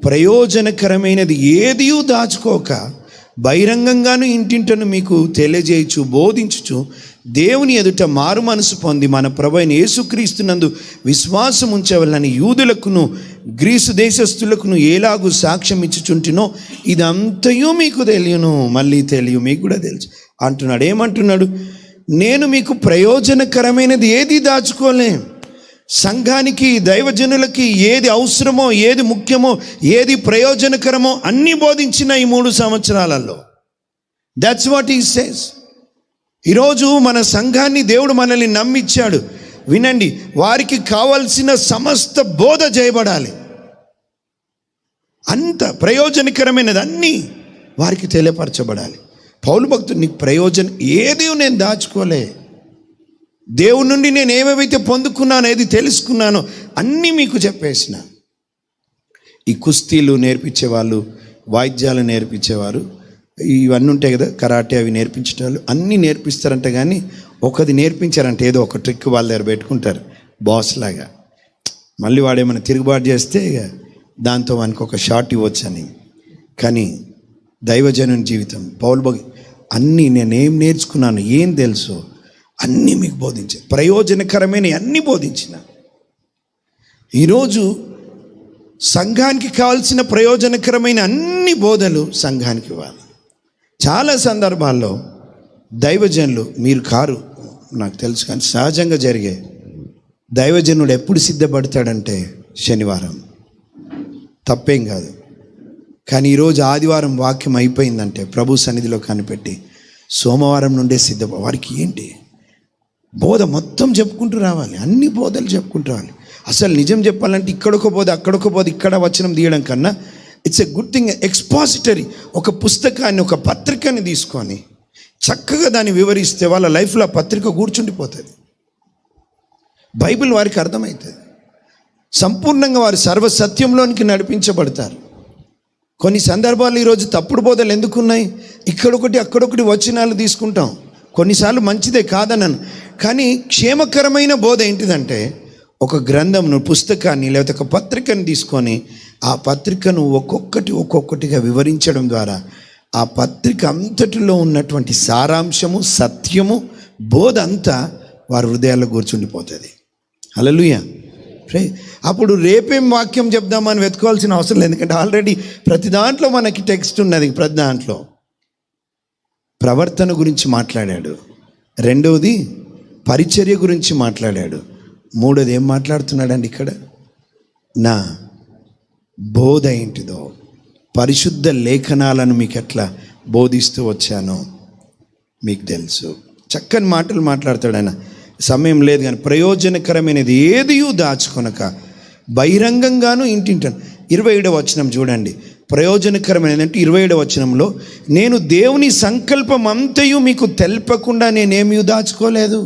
ప్రయోజనకరమైనది ఏదియూ దాచుకోక బహిరంగంగాను ఇంటింటను మీకు తెలియజేయచ్చు, బోధించుచు దేవుని ఎదుట మారు మనసు పొంది మన ప్రభువైన యేసుక్రీస్తునందు విశ్వాసం ఉంచవలని యూదులకును గ్రీసు దేశస్థులకును ఎలాగూ సాక్ష్యం ఇచ్చుచుంటినో ఇదంతయు మీకు తెలియను, మళ్ళీ మీకు కూడా తెలుసు అంటున్నాడు. ఏమంటున్నాడు? నేను మీకు ప్రయోజనకరమైనది ఏది దాచుకోలే. సంఘానికి, దైవజనులకి ఏది అవసరమో, ఏది ముఖ్యమో, ఏది ప్రయోజనకరమో అన్నీ బోధించిన ఈ 3 సంవత్సరాలలో. That's what he says. ఈరోజు మన సంఘాన్ని దేవుడు మనల్ని నమ్మిచ్చాడు. వినండి, వారికి కావలసిన సమస్త బోధ చేయబడాలి. అంత ప్రయోజనకరమైనది అన్నీ వారికి తెలియపరచబడాలి. పౌలు భక్తుడు, నీకు ప్రయోజనం ఏది నేను దాచుకోలే. దేవుని నుండి నేను ఏమేమైతే పొందుకున్నానో, ఏది తెలుసుకున్నానో అన్నీ మీకు చెప్పేసిన. ఈ కుస్తీలు నేర్పించే వాళ్ళు, వాయిద్యాలు నేర్పించేవారు, ఇవన్నీ ఉంటాయి కదా, కరాటే అవి నేర్పించేవాళ్ళు, అన్నీ నేర్పిస్తారంట. కానీ ఒకది నేర్పించారంటే ఏదో ఒక ట్రిక్ వాళ్ళ దగ్గర పెట్టుకుంటారు బాస్ లాగా. మళ్ళీ వాడేమైనా తిరుగుబాటు చేస్తే దాంతో వానికి ఒక షాట్ ఇవ్వచ్చని. కానీ దైవజనుని జీవితం పౌలు అన్నీ నేనేం నేర్చుకున్నాను, ఏం తెలుసో అన్నీ మీకు బోధించా, ప్రయోజనకరమైన అన్నీ బోధించిన. ఈరోజు సంఘానికి కావాల్సిన ప్రయోజనకరమైన అన్ని బోధలు సంఘానికి ఇవ్వాలి. చాలా సందర్భాల్లో దైవజనులు, మీరు కారు నాకు తెలుసు కానీ సహజంగా జరిగే, దైవజనుడు ఎప్పుడు సిద్ధపడతాడంటే శనివారం, తప్పేం కాదు. కానీ ఈరోజు ఆదివారం వాక్యం అయిపోయిందంటే ప్రభు సన్నిధిలో కనిపెట్టి సోమవారం నుండే వారికి ఏంటి బోధ మొత్తం చెప్పుకుంటూ రావాలి, అన్ని బోధలు చెప్పుకుంటూ రావాలి. అసలు నిజం చెప్పాలంటే ఇక్కడొక బోధ అక్కడొక బోధ ఇక్కడ వచనం తీయడం కన్నా it's a good thing. Expository, ఒక పుస్తకాన్ని ఒక పత్రికని తీసుకొని చక్కగా దాన్ని వివరిస్తే వాళ్ళ లైఫ్లో ఆ పత్రిక కూర్చుండిపోతుంది. బైబిల్ వారికి అర్థమవుతుంది, సంపూర్ణంగా వారు సర్వసత్యంలోనికి నడిపించబడతారు. కొన్ని సందర్భాలు ఈరోజు తప్పుడు బోధలు ఎందుకున్నాయి, ఇక్కడొకటి అక్కడొకటి వచనాలు తీసుకుంటాం. కొన్నిసార్లు మంచిదే కాదనను, కానీ క్షేమకరమైన బోధ ఏంటిదంటే ఒక గ్రంథంను, పుస్తకాన్ని లేకపోతే ఒక పత్రికను తీసుకొని ఆ పత్రికను ఒక్కొక్కటిగా వివరించడం ద్వారా ఆ పత్రిక అంతటిలో ఉన్నటువంటి సారాంశము, సత్యము, బోధ అంతా వారి హృదయాల్లో కూర్చుండిపోతుంది. హల్లెలూయా. అప్పుడు రేపేం వాక్యం చెప్దామని వెతుకోవాల్సిన అవసరం లేదు, ఎందుకంటే ఆల్రెడీ ప్రతి దాంట్లో మనకి టెక్స్ట్ ఉన్నది. ప్రతి దాంట్లో ప్రవర్తన గురించి మాట్లాడాడు, రెండవది పరిచర్య గురించి మాట్లాడాడు, మూడోది ఏం మాట్లాడుతున్నాడండి ఇక్కడ, నా బోధ ఏంటిదో, పరిశుద్ధ లేఖనాలను మీకు ఎట్లా బోధిస్తూ వచ్చానో మీకు తెలుసు. చక్కని మాటలు మాట్లాడతాడు ఆయన. సమయం లేదు కానీ ప్రయోజనకరమైనది ఏదియూ దాచుకొనక బహిరంగంగాను ఇంటింటాను. 27వ వచనం చూడండి, ప్రయోజనకరమైనది అంటే 27వ వచనంలో, నేను దేవుని సంకల్పం అంతయు మీకు తెలపకుండా నేనేమీ దాచుకోలేదు.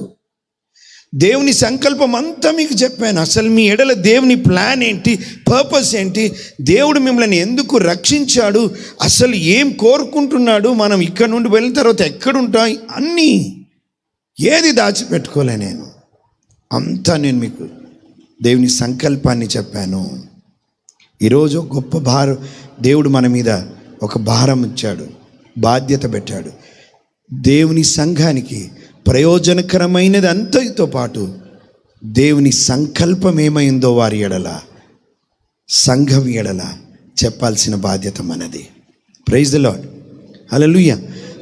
దేవుని సంకల్పం అంతా మీకు చెప్పాను. అసలు మీ ఎడల దేవుని ప్లాన్ ఏంటి, పర్పస్ ఏంటి, దేవుడు మిమ్మల్ని ఎందుకు రక్షించాడు, అసలు ఏం కోరుకుంటున్నాడు, మనం ఇక్కడ నుండి వెళ్ళిన తర్వాత ఎక్కడుంటాం, అన్నీ ఏది దాచిపెట్టుకోలే నేను. అంతా నేను మీకు దేవుని సంకల్పాన్ని చెప్పాను. ఈరోజు గొప్ప భారం దేవుడు మన మీద ఒక భారం ఇచ్చాడు, బాధ్యత పెట్టాడు. దేవుని సంఘానికి ప్రయోజనకరమైనది అంతటితో పాటు దేవుని సంకల్పం ఏమైందో వారి ఎడల, సంఘం ఎడల చెప్పాల్సిన బాధ్యత మనది. Praise the Lord. హల్లెలూయా.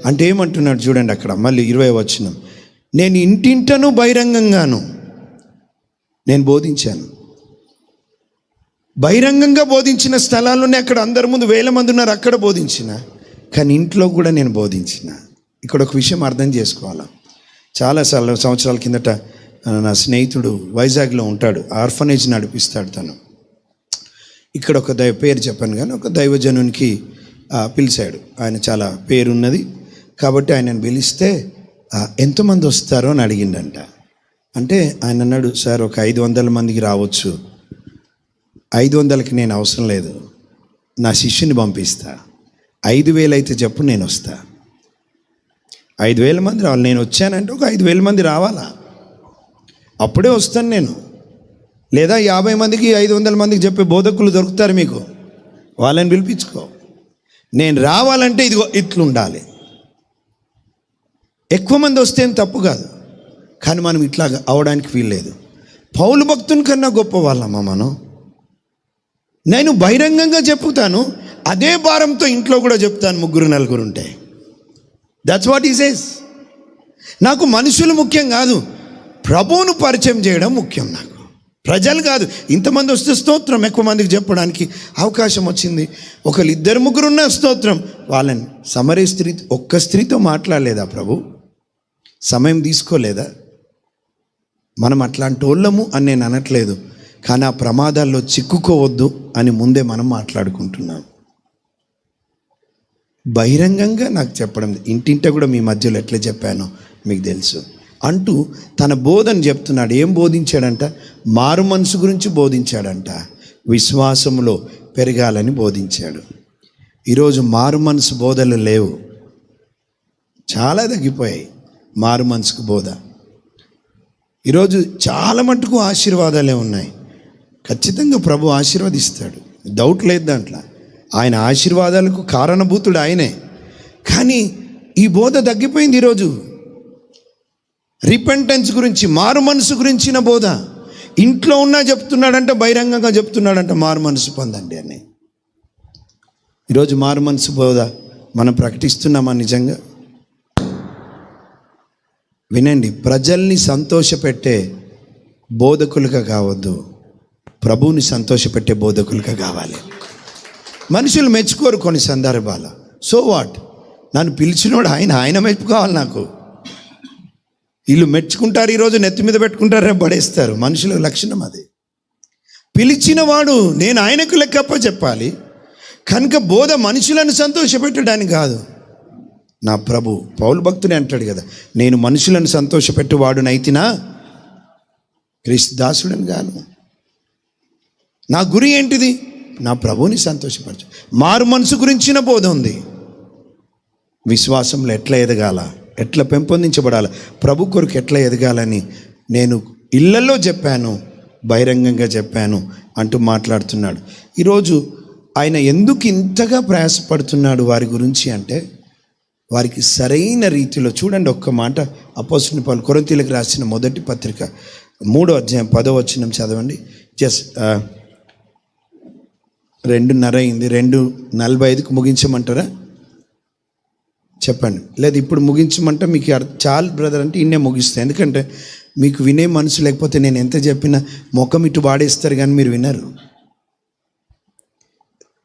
అంటే ఏమంటున్నాడు చూడండి అక్కడ మళ్ళీ 20వ వచనం, నేను ఇంటింటను బహిరంగంగాను నేను బోధించాను. బహిరంగంగా బోధించిన స్థలాల్లోనే, అక్కడ అందరి ముందు 1000 మంది ఉన్నారు, అక్కడ బోధించిన. కానీ ఇంట్లో కూడా నేను బోధించిన. ఇక్కడ ఒక విషయం అర్థం చేసుకోవాలా. చాలా సంవత్సరాల కిందట నా స్నేహితుడు వైజాగ్లో ఉంటాడు, ఆర్ఫనేజ్ నడిపిస్తాడు తను. ఇక్కడ ఒక పేరు చెప్పాను కానీ ఒక దైవజనునికి పిలిచాడు. ఆయన చాలా పేరున్నది కాబట్టి ఆయనను పిలిస్తే ఎంతమంది వస్తారో అని అడిగిండంట. అంటే ఆయన అన్నాడు, సార్ ఒక 500 మందికి రావచ్చు, 500కి నేను అవసరం లేదు, నా శిష్యుని పంపిస్తా, 5000 అయితే చెప్పు నేను వస్తా. 5000 మంది రావాలి, నేను వచ్చానంటే ఒక 5000 మంది రావాలా, అప్పుడే వస్తాను నేను. లేదా 50 మందికి 500 మందికి చెప్పే బోధకులు దొరుకుతారు మీకు, వాళ్ళని పిలిపించుకో. నేను రావాలంటే ఇదిగో ఇట్లుండాలి. ఎక్కువ మంది వస్తే తప్పు కాదు, కానీ మనం ఇట్లా అవడానికి వీల్లేదు. పౌలు భక్తుని కన్నా గొప్ప వాళ్ళమ్మా మనం. నేను బహిరంగంగా చెప్పుతాను, అదే భారంతో ఇంట్లో కూడా చెప్తాను. 3-4 ఉంటే దట్స్ వాట్ హి సేస్. నాకు మనుషులు ముఖ్యం కాదు, ప్రభువును పరిచయం చేయడం ముఖ్యం నాకు, ప్రజలు కాదు. ఇంతమంది వస్తే స్తోత్రం, ఎక్కువ మందికి చెప్పడానికి అవకాశం వచ్చింది. 1-2-3 ఉన్న స్తోత్రం. వాళ్ళని సమరయ స్త్రీ, ఒక్క స్త్రీతో మాట్లాడలేదా ప్రభు, సమయం తీసుకోలేదా? మనం అట్లాంటి వాళ్ళము అని నేను అనట్లేదు, కానీ ఆ ప్రమాదాల్లో చిక్కుకోవద్దు అని ముందే మనం మాట్లాడుకుంటున్నాం. బహిరంగంగా నాకు చెప్పడం, ఇంటింట కూడా మీ మధ్యలో ఎట్లా చెప్పానో మీకు తెలుసు అంటూ తన బోధన చెప్తున్నాడు. ఏం బోధించాడంట? మారు మనసు గురించి బోధించాడంట, విశ్వాసములో పెరగాలని బోధించాడు. ఈరోజు మారు మనసు బోధలు లేవు, చాలా తగ్గిపోయాయి మారు మనసుకు బోధ. ఈరోజు చాలా మటుకు ఆశీర్వాదాలే ఉన్నాయి. ఖచ్చితంగా ప్రభు ఆశీర్వదిస్తాడు, డౌట్ లేదు దాంట్లో. ఆయన ఆశీర్వాదాలకు కారణభూతుడు ఆయనే. కానీ ఈ బోధ తగ్గిపోయింది ఈరోజు. రిపెంటెన్స్ గురించి, మారు మనసు గురించిన బోధ ఇంట్లో ఉన్నా చెప్తున్నాడంట, బహిరంగంగా చెప్తున్నాడంట, మారు మనసు పొందండి అని. ఈరోజు మారు మనసు బోధ మనం ప్రకటిస్తున్నామా నిజంగా? వినండి, ప్రజల్ని సంతోషపెట్టే బోధకులుగా కావద్దు, ప్రభువుని సంతోషపెట్టే బోధకులుగా కావాలి. మనుషులు మెచ్చుకోరు కొన్ని సందర్భాలు. సో వాట్, నన్ను పిలిచినోడు ఆయన మెచ్చుకోవాలి. నాకు వీళ్ళు మెచ్చుకుంటారు, ఈరోజు నెత్తి మీద పెట్టుకుంటారు, రేపు పడేస్తారు. మనుషుల లక్షణం అది. పిలిచిన వాడు నేను ఆయనకు లెక్కప్ప చెప్పాలి కనుక బోధ మనుషులను సంతోషపెట్టడానికి కాదు. నా ప్రభు పౌలు భక్తుని అంటాడు కదా, నేను మనుషులను సంతోషపెట్టువాడు నైతినా క్రీస్తు దాసుడని గాను. నా గురి ఏంటిది? నా ప్రభువుని సంతోషపరచు. మారు మనసు గురించిన బోధ ఉంది. విశ్వాసంలో ఎట్లా ఎదగాల, ఎట్లా పెంపొందించబడాలి, ప్రభు కొరకు ఎట్లా ఎదగాలని నేను ఇళ్లలో చెప్పాను, బహిరంగంగా చెప్పాను అంటూ మాట్లాడుతున్నాడు. ఈరోజు ఆయన ఎందుకు ఇంతగా ప్రయాసపడుతున్నాడు వారి గురించి అంటే, వారికి సరైన రీతిలో చూడండి. ఒక్క మాట అపోస్తలుని పౌలు కొరింథీయులకు రాసిన మొదటి పత్రిక 3వ అధ్యాయం 10వ వచనం చదవండి. జస్ట్ 2:30 అయింది, 2:45కు ముగించమంటారా? చెప్పండి. లేదు ఇప్పుడు ముగించమంటే మీకు చాలు బ్రదర్ అంటే ఇన్నే ముగిస్తాయి. ఎందుకంటే మీకు వినే మనసు లేకపోతే నేను ఎంత చెప్పినా ముఖం ఇటు వాడేస్తారు కానీ మీరు వినరు.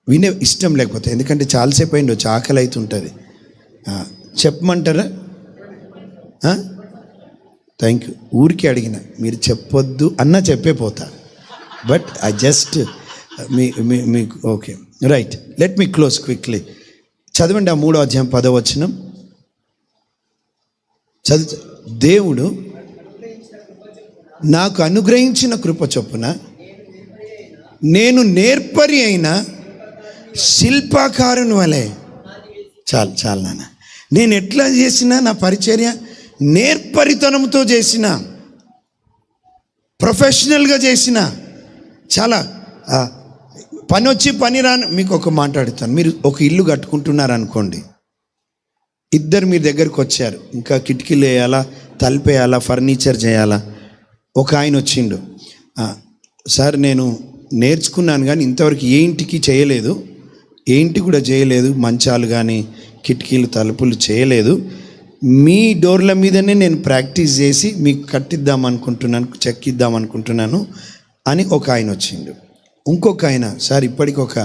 వినే ఇష్టం లేకపోతే, ఎందుకంటే చాలాసేపు అయింది, వచ్చి ఆకలి అవుతుంటుంది. చెప్పమంటారా? Thank you. ఊరికే అడిగిన, మీరు చెప్పొద్దు అన్నా చెప్పే పోతా, బట్ ఐ జస్ట్ మీకు okay right. Let me close quickly. చదవండి ఆ 3వ అధ్యాయం 10వ వచనం చదువు. దేవుడు నాకు అనుగ్రహించిన కృప చొప్పున నేను నేర్పరి అయిన శిల్పాకారుని వలె. చాలు నాన్న, నేను ఎట్లా చేసినా నా పరిచర్య నేర్పరితనంతో చేసిన, ప్రొఫెషనల్గా చేసిన, చాలా పని వచ్చి పని రాని. మీకు ఒక మాట్లాడుతాను. మీరు ఒక ఇల్లు కట్టుకుంటున్నారు అనుకోండి, ఇద్దరు మీ దగ్గరికి వచ్చారు, ఇంకా కిటికీలు వేయాలా, తలుపు వేయాలా, ఫర్నిచర్ చేయాలా. ఒక ఆయన వచ్చిండు, సార్ నేను నేర్చుకున్నాను కానీ ఇంతవరకు ఏ ఇంటికి చేయలేదు, ఏ ఇంటి కూడా చేయలేదు, మంచాలు కానీ కిటికీలు తలుపులు చేయలేదు, మీ డోర్ల మీదనే నేను ప్రాక్టీస్ చేసి మీకు కట్టిద్దాం అనుకుంటున్నాను, చెక్కిద్దాం అనుకుంటున్నాను అని ఒక ఆయన వచ్చిండు. ఇంకొక ఆయన, సార్ ఇప్పటికి ఒక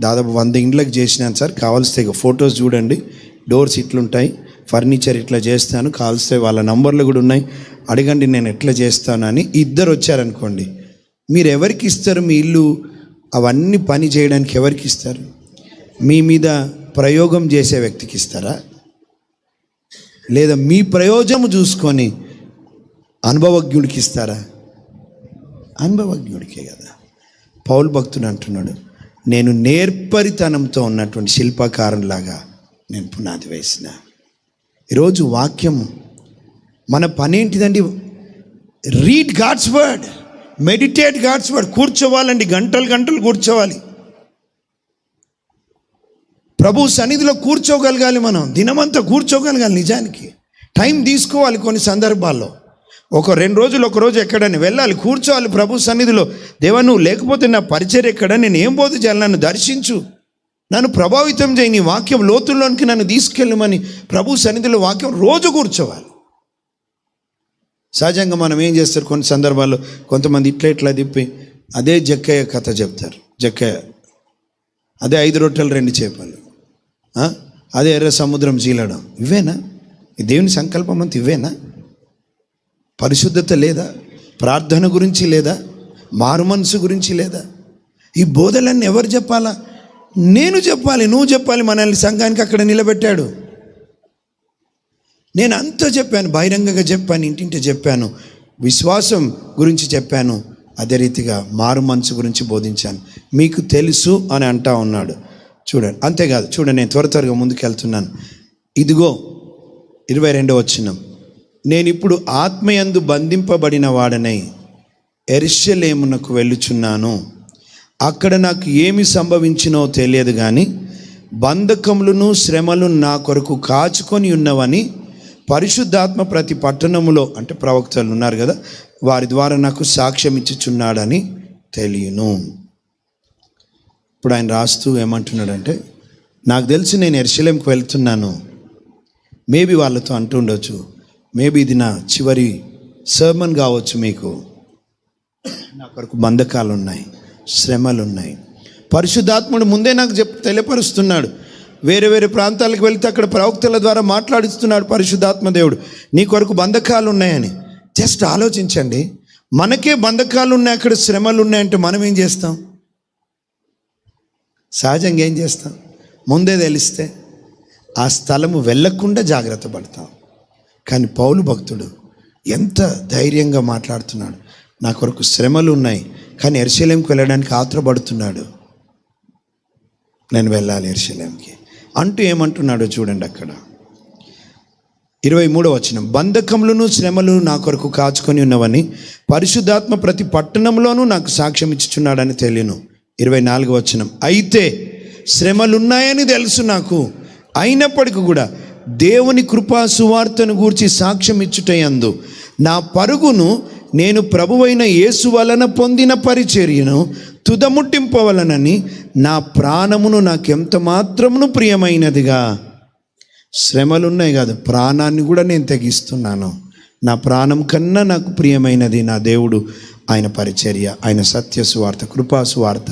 దాదాపు 100 ఇండ్లకు చేసినాను సార్, కావాల్స్తే ఫొటోస్ చూడండి, డోర్స్ ఇట్లుంటాయి, ఫర్నిచర్ ఇట్లా చేస్తాను, కావాల్స్తే వాళ్ళ నంబర్లు కూడా ఉన్నాయి, అడగండి నేను ఎట్లా చేస్తాను అని. ఇద్దరు వచ్చారనుకోండి, మీరు ఎవరికి ఇస్తారు మీ ఇల్లు అవన్నీ పని చేయడానికి? ఎవరికి ఇస్తారు? మీ మీద ప్రయోగం చేసే వ్యక్తికి ఇస్తారా, లేదా మీ ప్రయోజనం చూసుకొని అనుభవజ్ఞుడికి ఇస్తారా? అనుభవజ్ఞుడికే కదా. పౌలు భక్తుడు అంటున్నాడు, నేను నేర్పరితనంతో ఉన్నటువంటి శిల్పకారులాగా నేను పునాది వేసిన. ఈరోజు వాక్యం మన పని ఏంటిదండి? Read God's word, meditate God's word. కూర్చోవాలండి, గంటలు కూర్చోవాలి. ప్రభు సన్నిధిలో కూర్చోగలగాలి, మనం దినమంతా కూర్చోగలగాలి. నిజానికి టైం తీసుకోవాలి. కొన్ని సందర్భాల్లో ఒక 2 రోజులు, ఒక రోజు ఎక్కడని వెళ్ళాలి, కూర్చోవాలి ప్రభు సన్నిధిలో. దేవా నువ్వు లేకపోతే నా పరిచర్య ఎక్కడ, నేను ఏం బోధ చేయాలి, నన్ను దర్శించు, నన్ను ప్రభావితం చేయి, నీ వాక్యం లోతుల్లోనికి నన్ను తీసుకెళ్ళమని ప్రభు సన్నిధిలో వాక్యం రోజు కూర్చోవాలి. సహజంగా మనం ఏం చేస్తారు, కొన్ని సందర్భాల్లో కొంతమంది ఇట్లా తిప్పి అదే జక్కయ్య కథ చెప్తారు. జక్కయ్య అదే 5 రొట్టెలు 2 చేపలు, అదే ఎర్ర సముద్రం చీలడం. ఇవేనా దేవుని సంకల్పం? అంత ఇవేనా? పరిశుద్ధత లేదా? ప్రార్థన గురించి లేదా? మారు మనసు గురించి లేదా? ఈ బోధలన్నీ ఎవరు చెప్పాలా? నేను చెప్పాలి, నువ్వు చెప్పాలి. మనల్ని సంఘానికి అక్కడ నిలబెట్టాడు. నేను అంతా చెప్పాను, బహిరంగంగా చెప్పాను, ఇంటింటి చెప్పాను, విశ్వాసం గురించి చెప్పాను, అదే రీతిగా మారు మనసు గురించి బోధించాను. మీకు తెలుసు అని అంటా ఉన్నాడు. చూడండి. అంతేకాదు, చూడండి, నేను త్వరగా ముందుకు వెళ్తున్నాను. ఇదిగో 22వ వచనం, నేను ఇప్పుడు ఆత్మయందు బంధింపబడిన వాడనై యెరూషలేమునకు వెళ్ళుచున్నాను. అక్కడ నాకు ఏమి సంభవించినో తెలియదు, కానీ బంధకములను శ్రమలు నా కొరకు కాచుకొని ఉన్నవని పరిశుద్ధాత్మ ప్రతి పట్టణములో, అంటే ప్రవక్తలు ఉన్నారు కదా, వారి ద్వారా నాకు సాక్ష్యం ఇచ్చుచున్నాడని తెలియను. ఇప్పుడు ఆయన రాస్తూ ఏమంటున్నాడంటే, నాకు తెలిసి నేను యెరూషలేముకు వెళ్తున్నాను. మేబీ వాళ్ళతో అంటూ ఉండొచ్చు, మేబీ ఇది నా చివరి సర్మన్ కావచ్చు, మీకు నా కొరకు బంధకాలు ఉన్నాయి, శ్రమలు ఉన్నాయి. పరిశుద్ధాత్ముడు ముందే నాకు తెలియపరుస్తున్నాడు. వేరే వేరే ప్రాంతాలకు వెళ్తే అక్కడ ప్రవక్తల ద్వారా మాట్లాడిస్తున్నాడు పరిశుద్ధాత్మ దేవుడు, నీ కొరకు బంధకాలు ఉన్నాయని. జస్ట్ ఆలోచించండి, మనకే బంధకాలు ఉన్నాయి, అక్కడ శ్రమలు ఉన్నాయంటే మనం ఏం చేస్తాం? సహజంగా ఏం చేస్తాం? ముందే తెలిస్తే ఆ స్థలము వెళ్ళకుండా జాగ్రత్త పడతాం. కానీ పౌలు భక్తుడు ఎంత ధైర్యంగా మాట్లాడుతున్నాడు, నా కొరకు శ్రమలు ఉన్నాయి, కానీ యెరూషలేముకి వెళ్ళడానికి ఆత్రపడుతున్నాడు. నేను వెళ్ళాలి యెరూషలేముకి అంటూ ఏమంటున్నాడో చూడండి. అక్కడ 23వ వచనం, బంధకములను శ్రమలు నా కొరకు కాచుకొని ఉన్నవని పరిశుద్ధాత్మ ప్రతి పట్టణంలోనూ నాకు సాక్ష్యం ఇచ్చుచున్నాడని తెలియను. 24వ వచనం, అయితే శ్రమలున్నాయని తెలుసు నాకు, అయినప్పటికీ కూడా దేవుని కృపా సువార్తను గూర్చి సాక్ష్యం ఇచ్చుటయందు నా పరుగును నేను ప్రభువైన యేసు వలన పొందిన పరిచర్యను తుదముట్టింపవలనని నా ప్రాణమును నాకెంత మాత్రమును ప్రియమైనదిగా. శ్రమలున్నాయి కాదు, ప్రాణాన్ని కూడా నేను తెగిస్తున్నాను. నా ప్రాణం కన్నా నాకు ప్రియమైనది నా దేవుడు, ఆయన పరిచర్య, ఆయన సత్య సువార్త, కృపా సువార్త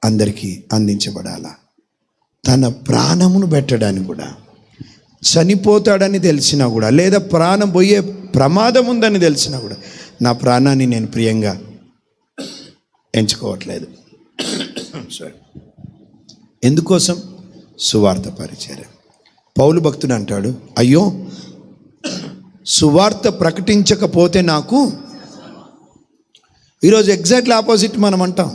అందరికీ అందించబడాలా. తన ప్రాణమును పెట్టడానికి కూడా, చనిపోతాడని తెలిసినా కూడా, లేదా ప్రాణం పోయే ప్రమాదం ఉందని తెలిసినా కూడా నా ప్రాణాన్ని నేను ప్రియంగా ఎంచుకోవట్లేదు. సారీ, ఎందుకోసం? సువార్త పరిచర్య. పౌలు భక్తుడు అంటాడు, అయ్యో సువార్త ప్రకటించకపోతే నాకు, ఈరోజు ఎగ్జాక్ట్లీ ఆపోజిట్ మనం అంటాం,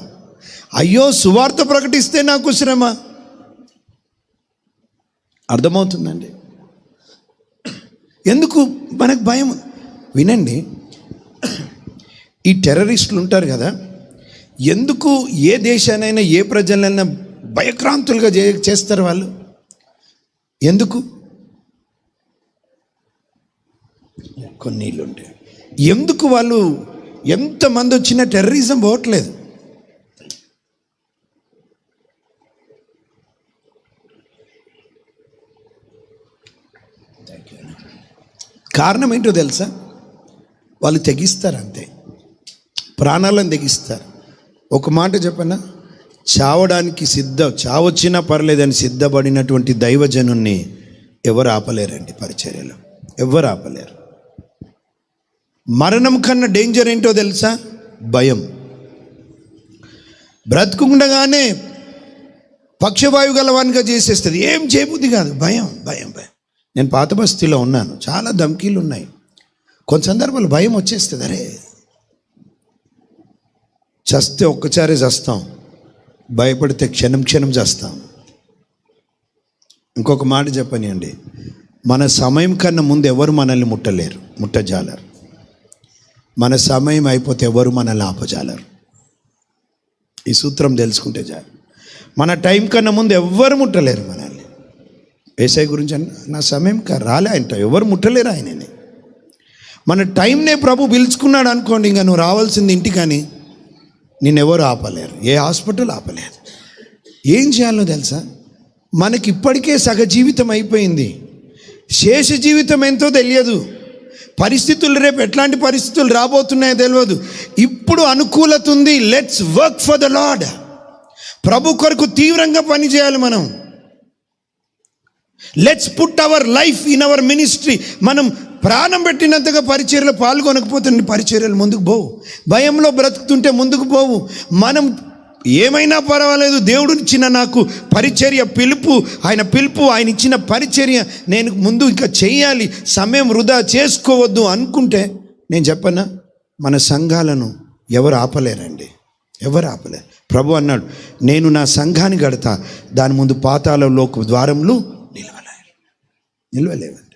అయ్యో సువార్త ప్రకటిస్తే నాకు శ్రమ. అర్థమవుతుందండి ఎందుకు మనకు భయం? వినండి, ఈ టెర్రరిస్టులు ఉంటారు కదా, ఎందుకు ఏ దేశానైనా ఏ ప్రజలైనా భయక్రాంతులుగా చేస్తారు వాళ్ళు? ఎందుకు? కొన్ని నీళ్ళు ఉంటాయి. ఎందుకు వాళ్ళు ఎంతమంది వచ్చినా టెర్రరిజం పోవట్లేదు? కారణం ఏంటో తెలుసా? వాళ్ళు తెగిస్తారు, అంతే, ప్రాణాలను తెగిస్తారు. ఒక మాట చెప్పనా, చావడానికి చావొచ్చినా పర్లేదని సిద్ధపడినటువంటి దైవజనుణ్ణి ఎవరు ఆపలేరండి పరిచర్యలో, ఎవరు ఆపలేరు. మరణం కన్నా డేంజర్ ఏంటో తెలుసా? భయం. బ్రతుకుండగానే పక్షవాయు గలవానిగా చేసేస్తుంది, ఏం చేయబుద్ధి కాదు, భయం భయం భయం. నేను పాత బస్తీలో ఉన్నాను, చాలా ధమ్కీలు ఉన్నాయి. కొన్ని సందర్భాలు భయం వచ్చేస్తుంది, అరే చస్తే ఒక్కసారి చస్తాం, భయపడితే క్షణం క్షణం చేస్తాం. ఇంకొక మాట చెప్పనియండి, మన సమయం కన్నా ముందు ఎవరు మనల్ని ముట్టజాలరు. మన సమయం అయిపోతే ఎవరు మనల్ని ఆపజాలరు. ఈ సూత్రం తెలుసుకుంటే చాలు. మన టైం కన్నా ముందు ఎవ్వరు ముట్టలేరు మనల్ని. ఏసై గురించి నా సమయం రాలే అంట, ఎవరు ముట్టలేరు ఆయనని. మన టైంనే ప్రభు పిలుచుకున్నాడు అనుకోండి, ఇంకా నువ్వు రావాల్సింది ఇంటికని, నిన్నెవరు ఆపలేరు, ఏ హాస్పిటల్ ఆపలేదు. ఏం చేయాలో తెలుసా? మనకి ఇప్పటికే సగ జీవితం అయిపోయింది, శేష జీవితం ఎంతో తెలియదు. పరిస్థితులు రేపు ఎట్లాంటి పరిస్థితులు రాబోతున్నాయో తెలియదు. ఇప్పుడు అనుకూలత ఉంది, let's work for the Lord. ప్రభు కొరకు తీవ్రంగా పని చేయాలి మనం. Let's put our life in our ministry. మనం ప్రాణం పెట్టినంతగా పరిచర్యలో పాల్గొనకపోతే పరిచర్యలు ముందుకు పోవు. భయంలో బ్రతుకుతుంటే ముందుకు పోవు. మనం ఏమైనా పర్వాలేదు, దేవుడు ఇచ్చిన నాకు పరిచర్య పిలుపు, ఆయన ఇచ్చిన పరిచర్య నేను ముందు ఇంకా చెయ్యాలి, సమయం వృధా చేసుకోవద్దు అనుకుంటే, నేను చెప్పనా, మన సంఘాలను ఎవరు ఆపలేరండి, ఎవరు ఆపలేరు. ప్రభు అన్నాడు, నేను నా సంఘాన్ని కడతా, దాని ముందు పాతాళలోక ద్వారములు నిలవలేవండి.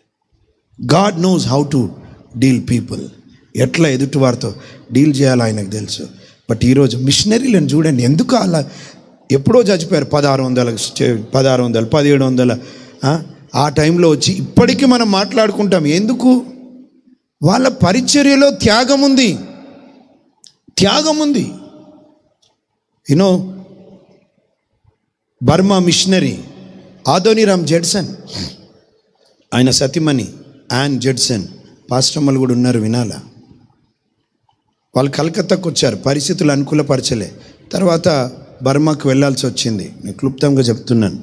God knows how to deal people. ఎట్లా ఎదుటి వారితో డీల్ చేయాలో ఆయనకు తెలుసు. బట్ ఈరోజు మిషనరీలను చూడండి, ఎందుకు అలా ఎప్పుడో చచ్చిపోయారు. 1600, 1700 ఆ టైంలో వచ్చి ఇప్పటికీ మనం మాట్లాడుకుంటాం. ఎందుకు? వాళ్ళ పరిచర్యలో త్యాగం ఉంది. యూనో, బర్మా మిషనరీ ఆదోనిరామ్ జడ్సన్, ఆయన సతీమణి యాన్ జడ్సన్, పాస్టమ్మలు కూడా ఉన్నారు, వినాలా. వాళ్ళు కలకత్తాకు వచ్చారు, పరిస్థితులు అనుకూలపరచలే. తర్వాత బర్మాకు వెళ్ళాల్సి వచ్చింది. నేను క్లుప్తంగా చెప్తున్నాను.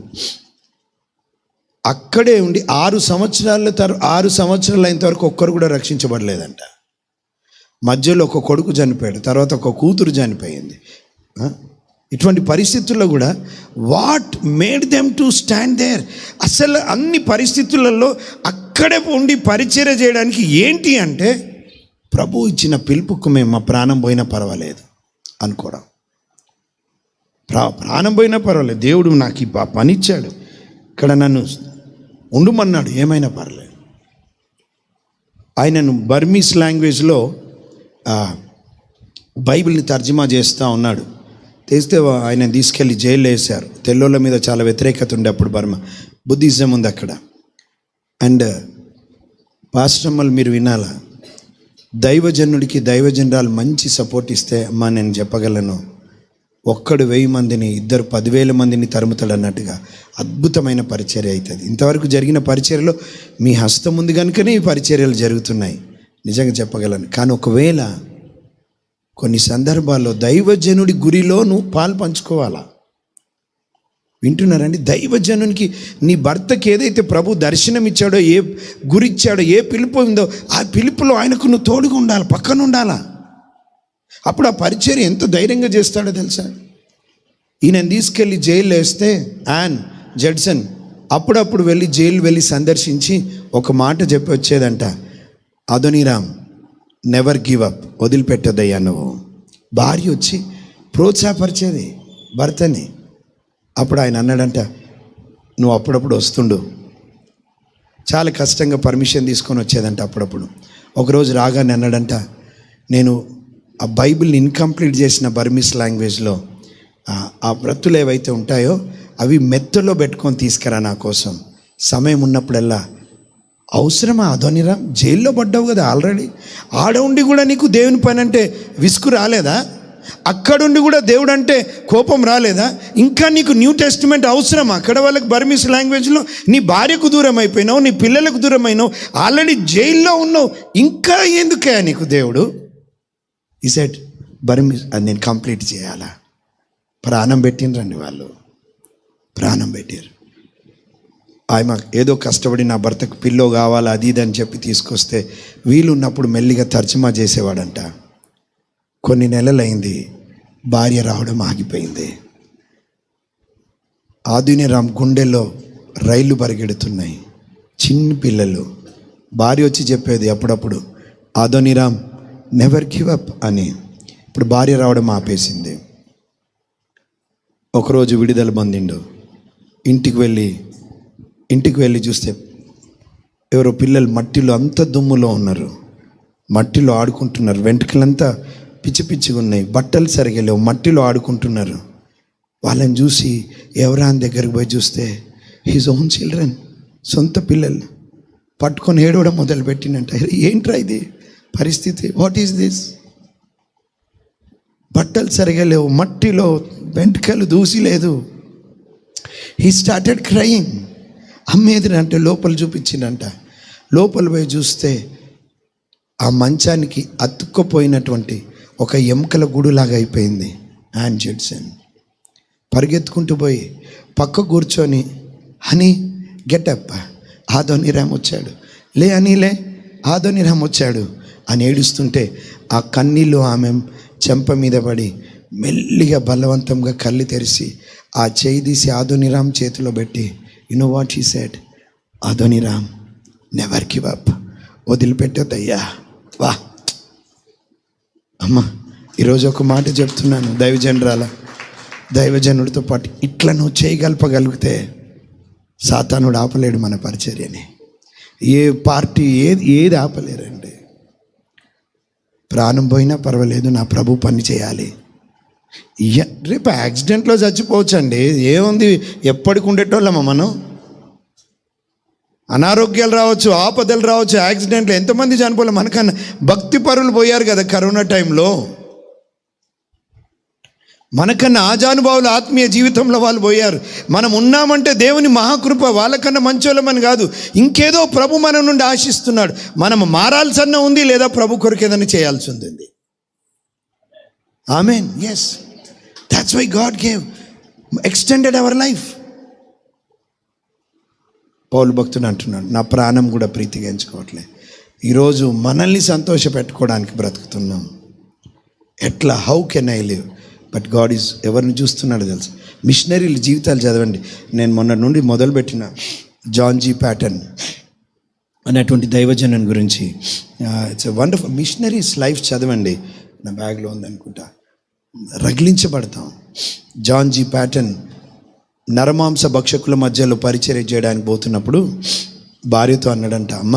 అక్కడే ఉండి 6 సంవత్సరాలు అయిన వరకు ఒక్కరు కూడా రక్షించబడలేదంట. మధ్యలో ఒక కొడుకు చనిపోయాడు, తర్వాత ఒక కూతురు చనిపోయింది. ఇటువంటి పరిస్థితుల్లో కూడా what made them to stand there? అసలు అన్ని పరిస్థితులలో అక్కడే ఉండి పరిచర్య చేయడానికి ఏంటి అంటే, ప్రభు ఇచ్చిన పిలుపుకు మేము మా ప్రాణం పోయినా పర్వాలేదు అనుకోవడం. ప్రాణం పోయినా పర్వాలేదు, దేవుడు నాకు ఈ పని ఇచ్చాడు, ఇక్కడ నన్ను ఉండమన్నాడు, ఏమైనా పర్లేదు. ఆయనను బర్మీస్ లాంగ్వేజ్లో బైబిల్ని తర్జుమా చేస్తూ ఉన్నాడు. తెస్తే ఆయన తీసుకెళ్ళి జైల్లో వేశారు. తెల్లోళ్ళ మీద చాలా వ్యతిరేకత ఉండే అప్పుడు. బర్మా బుద్ధిజం ఉంది అక్కడ. అండ్ పాస్టమ్మలు మీరు వినాలా, దైవజనుడికి దైవజనరాలు మంచి సపోర్ట్ ఇస్తే, అమ్మా నేను చెప్పగలను, ఒక్కడు 1000 మందిని, 2 10,000 మందిని తరుముతాడు అన్నట్టుగా అద్భుతమైన పరిచర్య అవుతుంది. ఇంతవరకు జరిగిన పరిచర్యలో మీ హస్తం ఉంది కనుకనే ఈ పరిచర్యలు జరుగుతున్నాయి, నిజంగా చెప్పగలను. కానీ ఒకవేళ కొన్ని సందర్భాల్లో దైవజనుడి గురిలో నువ్వు పాలు పంచుకోవాలా. వింటున్నారండి? దైవజనునికి, నీ భర్తకి ఏదైతే ప్రభు దర్శనం ఇచ్చాడో, ఏ గురి ఇచ్చాడో, ఏ పిలుపు ఉందో, ఆ పిలుపులో ఆయనకు నువ్వు తోడుగా ఉండాలి, పక్కన ఉండాలా. అప్పుడు ఆ పరిచర్య ఎంత ధైర్యంగా చేస్తాడో తెలుసా. ఈయనని తీసుకెళ్ళి జైల్లో వేస్తే యాన్ జడ్సన్ అప్పుడప్పుడు జైలు వెళ్ళి సందర్శించి ఒక మాట చెప్పి వచ్చేదంట, అదోనీరామ్ నెవర్ గివ్ అప్, వదిలిపెట్టదయ్యా నువ్వు. భార్య వచ్చి ప్రోత్సాహపరిచేది భర్తని. అప్పుడు ఆయన అన్నాడంట, నువ్వు అప్పుడప్పుడు వస్తుండు. చాలా కష్టంగా పర్మిషన్ తీసుకొని వచ్చేదంట అప్పుడప్పుడు. ఒకరోజు రాగానే అన్నాడంట, నేను ఆ బైబిల్ని ఇన్కంప్లీట్ చేసిన బర్మీస్ లాంగ్వేజ్లో ఆ వ్రతులు ఏవైతే ఉంటాయో అవి మెత్తలో పెట్టుకొని తీసుకురా నా కోసం, సమయం ఉన్నప్పుడల్లా. అవసరమా అదోనీరామ్? జైల్లో పడ్డావు కదా ఆల్రెడీ, ఆడ ఉండి కూడా నీకు దేవుని పని అంటే విసుగు రాలేదా? అక్కడుండి కూడా దేవుడు అంటే కోపం రాలేదా? ఇంకా నీకు న్యూ టెస్టిమెంట్ అవసరమా? అక్కడ వాళ్ళకి బర్మీస్ లాంగ్వేజ్లో నీ భార్యకు దూరం అయిపోయినావు, నీ పిల్లలకు దూరం అయినావు, ఆల్రెడీ జైల్లో ఉన్నావు, ఇంకా ఎందుకే నీకు దేవుడు? ఈ సెట్ బర్మీస్ అది నేను కంప్లీట్ చేయాలా. ప్రాణం పెట్టినరండి వాళ్ళు, ప్రాణం పెట్టారు. ఆమె ఏదో కష్టపడి నా భర్తకు పిల్లో కావాలా అది ఇది అని చెప్పి తీసుకొస్తే వీలు ఉన్నప్పుడు మెల్లిగా తర్జుమా చేసేవాడంట. కొన్ని నెలలైంది, భార్య రావడం ఆగిపోయింది. ఆదోనీరామ్ గుండెల్లో రైళ్లు పరిగెడుతున్నాయి, చిన్న పిల్లలు. భార్య వచ్చి చెప్పేది అప్పుడప్పుడు, ఆదోనీరామ్ నెవర్ గివ్ అప్ అని. ఇప్పుడు భార్య రావడం ఆపేసింది. ఒకరోజు విడుదల పొందిండు. ఇంటికి వెళ్ళి చూస్తే ఎవరో పిల్లలు మట్టిలో అంత దుమ్ములో ఉన్నారు, మట్టిలో ఆడుకుంటున్నారు, వెంట్రుకలంతా పిచ్చి పిచ్చిగా ఉన్నాయి, బట్టలు సరిగా లేవు, మట్టిలో ఆడుకుంటున్నారు. వాళ్ళని చూసి ఎవరాని దగ్గరకు పోయి చూస్తే హిజ్ ఓన్ చిల్డ్రన్, సొంత పిల్లలు పట్టుకొని ఏడవడం మొదలుపెట్టినంట. ఏంట్రా ఇది పరిస్థితి? What is this? బట్టలు సరిగా లేవు, మట్టిలో వెంట్రుకలు దూసి లేదు. He started crying. అమ్మేది అంటే లోపల చూపించిందంట. లోపల పోయి చూస్తే ఆ మంచానికి అతుక్కుపోయినటువంటి ఒక ఎముకల గుడులాగా అయిపోయింది. యాన్ జడ్సన్ పరిగెత్తుకుంటూ పోయి పక్క కూర్చొని, హనీ గెటప్, ఆదోనీరామ్ వచ్చాడు, లే ఆదోనీరామ్ వచ్చాడు అని ఏడుస్తుంటే ఆ కన్నీళ్ళు ఆమె చెంప మీద పడి మెల్లిగా బలవంతంగా కళ్ళు తెరిచి ఆ చేయి తీసి ఆదోనీరామ్ చేతిలో పెట్టి, you know what he said? Adoniram never give up, వదిలిపెట్టొద్దయ్యా. వా అమ్మ, ఈరోజు ఒక మాట చెప్తున్నాను దైవజనరాల, దైవజనుడితో పాటు ఇట్లా నువ్వు చేయగలపగలిగితే సాతానుడు ఆపలేడు మన పరిచర్యని. ఏ పార్టీ ఏది ఆపలేరండి. ప్రాణం పోయినా పర్వాలేదు, నా ప్రభు పని చేయాలి. రేపు యాక్సిడెంట్లో చచ్చిపోవచ్చండి, ఏముంది, ఎప్పటికి ఉండేటోళ్ళమా మనం? అనారోగ్యాలు రావచ్చు, ఆపదలు రావచ్చు, యాక్సిడెంట్లు ఎంతమంది చనిపోలే. మనకన్నా భక్తి పరులు పోయారు కదా కరోనా టైంలో. మనకన్నా ఆజానుభావులు ఆత్మీయ జీవితంలో వాళ్ళు పోయారు. మనం ఉన్నామంటే దేవుని మహాకృప. వాళ్ళకన్నా మంచోళ్ళమని కాదు, ఇంకేదో ప్రభు మన నుండి ఆశిస్తున్నాడు. మనం మారాల్సన్నా ఉంది, లేదా ప్రభు కొరకు ఏదైనా చేయాల్సి ఉంది. Amen. Yes, that's why God gave extended our life. Paul భక్తుడు అంటున్నాడు, నా ప్రాణం కూడా ప్రీతిగా ఎంచుకోవట్లేదు. ఈరోజు మనల్ని సంతోష పెట్టుకోవడానికి బ్రతుకుతున్నాం. ఎట్లా, how can I live? But God is ఎవరిని చూస్తున్నాడు తెలుసు. మిషనరీల జీవితాలు చదవండి. నేను మొన్న నుండి మొదలుపెట్టిన జాన్ జీ ప్యాటన్ అనేటువంటి దైవజనం గురించి. It's a wonderful missionaries life చదవండి. నా బ్యాగ్లో ఉందనుకుంటా. రగిలించబడతాం. జాన్ జీ ప్యాటన్ నరమాంస భక్షకుల మధ్యలో పరిచర్య చేయడానికి పోతున్నప్పుడు భార్యతో అన్నాడంట, అమ్మ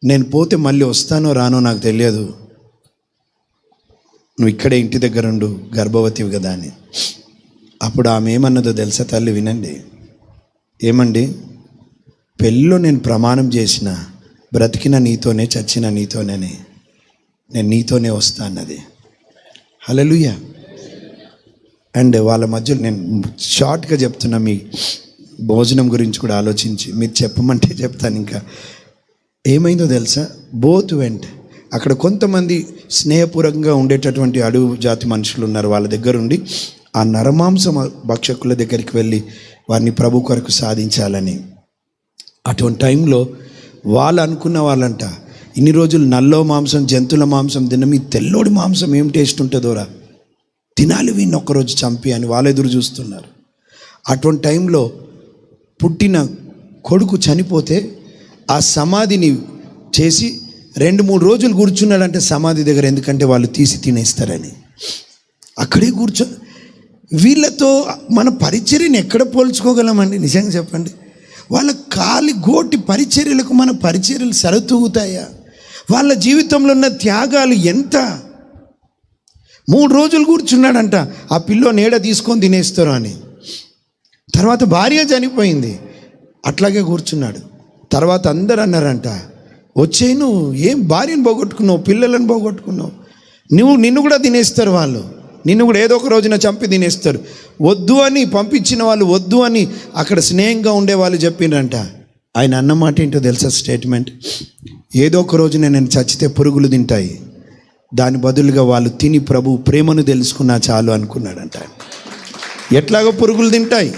నేను పోతే మళ్ళీ వస్తానో రానో నాకు తెలియదు, నువ్వు ఇక్కడే ఇంటి దగ్గర ఉండు, గర్భవతివి కదా అని. అప్పుడు ఆమె ఏమన్నదో తెలుసా తల్లి? వినండి. ఏమండి, పెళ్ళిలో నేను ప్రమాణం చేసిన, బ్రతికిన నీతోనే, చచ్చిన నీతోనే, నేను నీతోనే వస్తా అన్నది. హల్లెలూయా. అండ్ వాళ్ళ మధ్యలో నేను షార్ట్గా చెప్తున్నా, మీ భోజనం గురించి కూడా ఆలోచించి మీరు చెప్పమంటే చెప్తాను. ఇంకా ఏమైందో తెలుసా? Both vent. అక్కడ కొంతమంది స్నేహపూర్వకంగా ఉండేటటువంటి అడుగు జాతి మనుషులు ఉన్నారు. వాళ్ళ దగ్గర ఉండి ఆ నరమాంస భక్షకుల దగ్గరికి వెళ్ళి వారిని ప్రభు కొరకు సాధించాలని. అటువంటి టైంలో వాళ్ళు అనుకున్న వాళ్ళంట, ఇన్ని రోజులు నల్లో మాంసం, జంతువుల మాంసం తిన్న మీ తెల్లోడి మాంసం ఏం టేస్ట్ ఉంటుందోరా, తినాలి వీడిని ఒక్కరోజు చంపి అని వాళ్ళు ఎదురు చూస్తున్నారు. అటువంటి టైంలో పుట్టిన కొడుకు చనిపోతే ఆ సమాధిని చేసి 2-3 రోజులు కూర్చున్నాడంటే సమాధి దగ్గర. ఎందుకంటే వాళ్ళు తీసి తినేస్తారని. అక్కడే వీళ్ళతో మన పరిచర్యని ఎక్కడ పోల్చుకోగలమండి? నిజంగా చెప్పండి. వాళ్ళ కాలి గోటి పరిచర్యలకు మన పరిచర్యలు సరితూగుతాయా? వాళ్ళ జీవితంలో ఉన్న త్యాగాలు ఎంత! 3 రోజులు కూర్చున్నాడంట, ఆ పిల్లో నీడ తీసుకొని తినేస్తారు అని. తర్వాత భార్య చనిపోయింది, అట్లాగే కూర్చున్నాడు. తర్వాత అందరూ అన్నారంట, వచ్చేయి, నువ్వు ఏం భార్యను పోగొట్టుకున్నావు, పిల్లలను పోగొట్టుకున్నావు, నిన్ను కూడా తినేస్తారు వాళ్ళు, నిన్ను కూడా ఏదో ఒక రోజున చంపి తినేస్తారు. వద్దు అని పంపించిన వాళ్ళు, వద్దు అని అక్కడ స్నేహంగా ఉండేవాళ్ళు చెప్పిండ్రంట. ఆయన అన్నమాట ఏంటో తెలుసా స్టేట్మెంట్? ఏదో ఒక రోజున నేను చచ్చితే పురుగులు తింటాయి, దాని బదులుగా వాళ్ళు తిని ప్రభు ప్రేమను తెలుసుకున్నా చాలు అనుకున్నాడంట. ఎట్లాగో పురుగులు తింటాయి,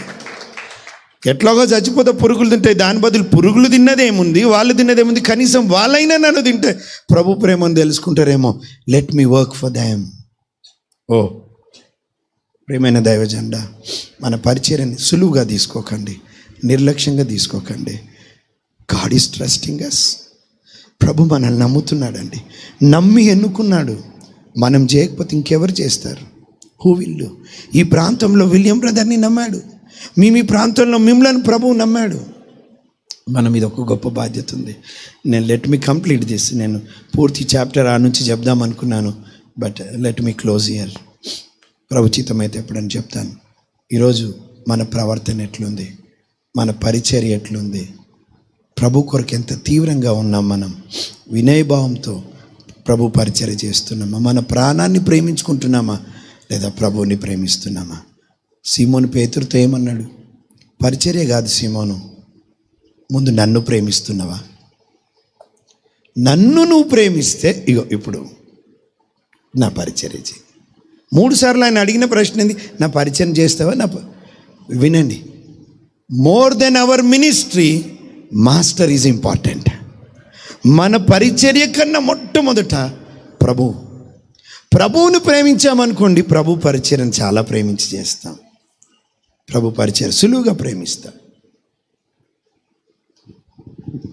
ఎట్లాగో చచ్చిపోతే పురుగులు తింటాయి, దాని బదులు పురుగులు తిన్నదేముంది, వాళ్ళు తిన్నదేముంది, కనీసం వాళ్ళైనా నన్ను తింటే ప్రభు ప్రేమను తెలుసుకుంటారేమో. Let me work for them. ఓ ప్రేమైన దైవజండ, మన పరిచర్యని సులువుగా తీసుకోకండి, నిర్లక్ష్యంగా తీసుకోకండి. God is trusting us. ప్రభు మనల్ని నమ్ముతున్నాడండి, నమ్మి ఎన్నుకున్నాడు. మనం చేయకపోతే ఇంకెవరు చేస్తారు? Who will? ఈ ప్రాంతంలో విలియం బ్రదర్ని నమ్మాడు, మీ ప్రాంతంలో మిమ్మల్ని ప్రభువు నమ్మాడు. మన మీద ఒక గొప్ప బాధ్యత ఉంది. నేను లెట్ మీ కంప్లీట్ దిస్. నేను పూర్తి చాప్టర్ ఆ నుంచి చెప్దాం అనుకున్నాను, but let me close here. ప్రభుచితం అయితే ఎప్పుడని చెప్తాను. ఈరోజు మన ప్రవర్తన ఎట్లుంది, మన పరిచర్య ఎట్లుంది, ప్రభు కొరకు ఎంత తీవ్రంగా ఉన్నాం, మనం వినయభావంతో ప్రభు పరిచర్య చేస్తున్నామా, మన ప్రాణాన్ని ప్రేమించుకుంటున్నామా, లేదా ప్రభువుని ప్రేమిస్తున్నామా? సీమోను పేతురుతో ఏమన్నాడు? పరిచర్య కాదు సీమోను, ముందు నన్ను ప్రేమిస్తున్నావా? నన్ను నువ్వు ప్రేమిస్తే ఇగో ఇప్పుడు నా పరిచర్య చేయి. 3 సార్లు ఆయన అడిగిన ప్రశ్న ఏంది? నా పరిచయం చేస్తావా? వినండి, more than hour ministry, master is important. మన పరిచర్య కన్నా మొట్టమొదట ప్రభువును ప్రేమించామనుకోండి, ప్రభు పరిచర్యను చాలా ప్రేమించి చేస్తాం. ప్రభు పరిచర్య సులువుగా ప్రేమిస్తాం.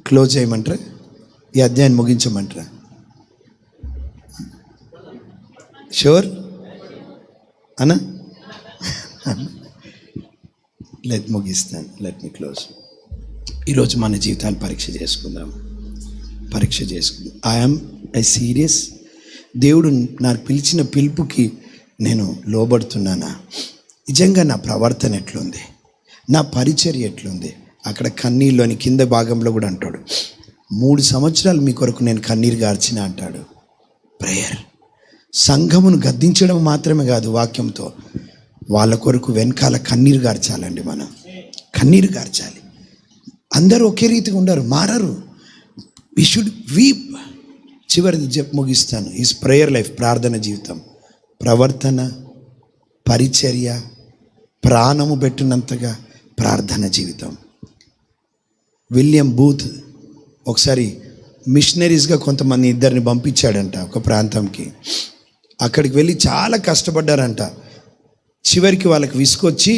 క్లోజ్ చేయమంటారా? ఈ అధ్యాయం ముగించమంటారా? షూర్ అన్నా? ముగిస్తాను. Let me close. ఈరోజు మన జీవితాన్ని పరీక్ష చేసుకుందాం. I'm serious. దేవుడు నాకు పిలిచిన పిలుపుకి నేను లోబడుతున్నానా? నిజంగా నా ప్రవర్తన ఎట్లుంది? నా పరిచర్య ఎట్లుంది? అక్కడ కన్నీళ్ళలోని కింద భాగంలో కూడా అంటాడు, 3 సంవత్సరాలు మీ కొరకు నేను కన్నీరు గార్చిన అంటాడు. ప్రేయర్, సంఘమును గద్దించడం మాత్రమే కాదు, వాక్యంతో వాళ్ళ కొరకు వెనకాల కన్నీరు గార్చాలండి. మనం కన్నీరు గార్చాలి. అందరూ ఒకే రీతిగా ఉండరు, మారరు. We should weep. చివరిది ముగిస్తాను. ఈజ్ ప్రేయర్ లైఫ్, ప్రార్థన జీవితం, ప్రవర్తన, పరిచర్య, ప్రాణము పెట్టినంతగా ప్రార్థన జీవితం. విలియం బూత్ ఒకసారి మిషనరీస్గా కొంతమంది 2 పంపించాడంట ఒక ప్రాంతంకి. అక్కడికి వెళ్ళి చాలా కష్టపడ్డారంట. చివరికి వాళ్ళకి విసుకొచ్చి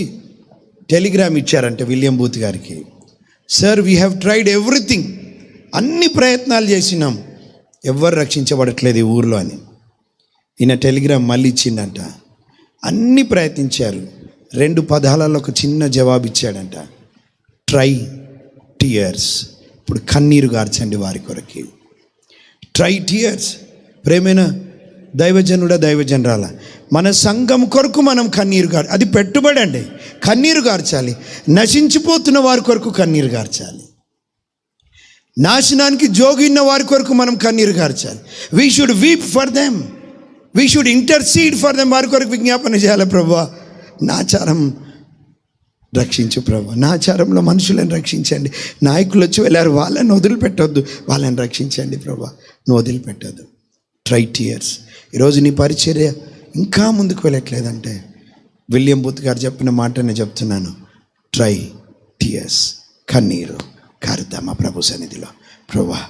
టెలిగ్రామ్ ఇచ్చారంట విలియం బూత్ గారికి. Sir, we have tried everything, అన్ని ప్రయత్నాలు చేసినాం, ఎవ్వరు రక్షించబడట్లేదు ఈ ఊర్లో అని. ఈయన టెలిగ్రామ్ మళ్ళీ ఇచ్చిండంట. అన్ని ప్రయత్నించారు. 2 పదాలలో ఒక చిన్న జవాబు ఇచ్చాడంట, ట్రై టీయర్స్. ఇప్పుడు కన్నీరు గార్చండి వారి కొరకి. Try tears. ప్రేమైన దైవజనుడా, దైవజనరాల, మన సంఘం కొరకు మనం కన్నీరు అది పెట్టుబడి అండి. కన్నీరు గార్చాలి. నశించిపోతున్న వారి కొరకు కన్నీరు గార్చాలి. నాశనానికి జోగిన్న వారి కొరకు మనం కన్నీరు గార్చాలి. We should weep for them, we should intercede for them. వారి కొరకు విజ్ఞాపన చేయాలి. ప్రభువా, నాచారం రక్షించు ప్రభు, నాచారంలో మనుషులను రక్షించండి. నాయకులు వచ్చి వెళ్ళారు, వాళ్ళని వదిలిపెట్టొద్దు, వాళ్ళని రక్షించండి ప్రభు, నువ్వు వదిలిపెట్టద్దు. Try tears. ఈరోజు నీ పరిచర్య ఇంకా ముందుకు వెళ్ళట్లేదంటే విలియం బూత్ గారు చెప్పిన మాటనే చెప్తున్నాను, ట్రై టీయర్స్. కన్నీరు కారుద్దామా ప్రభు సన్నిధిలో. ప్రభువా,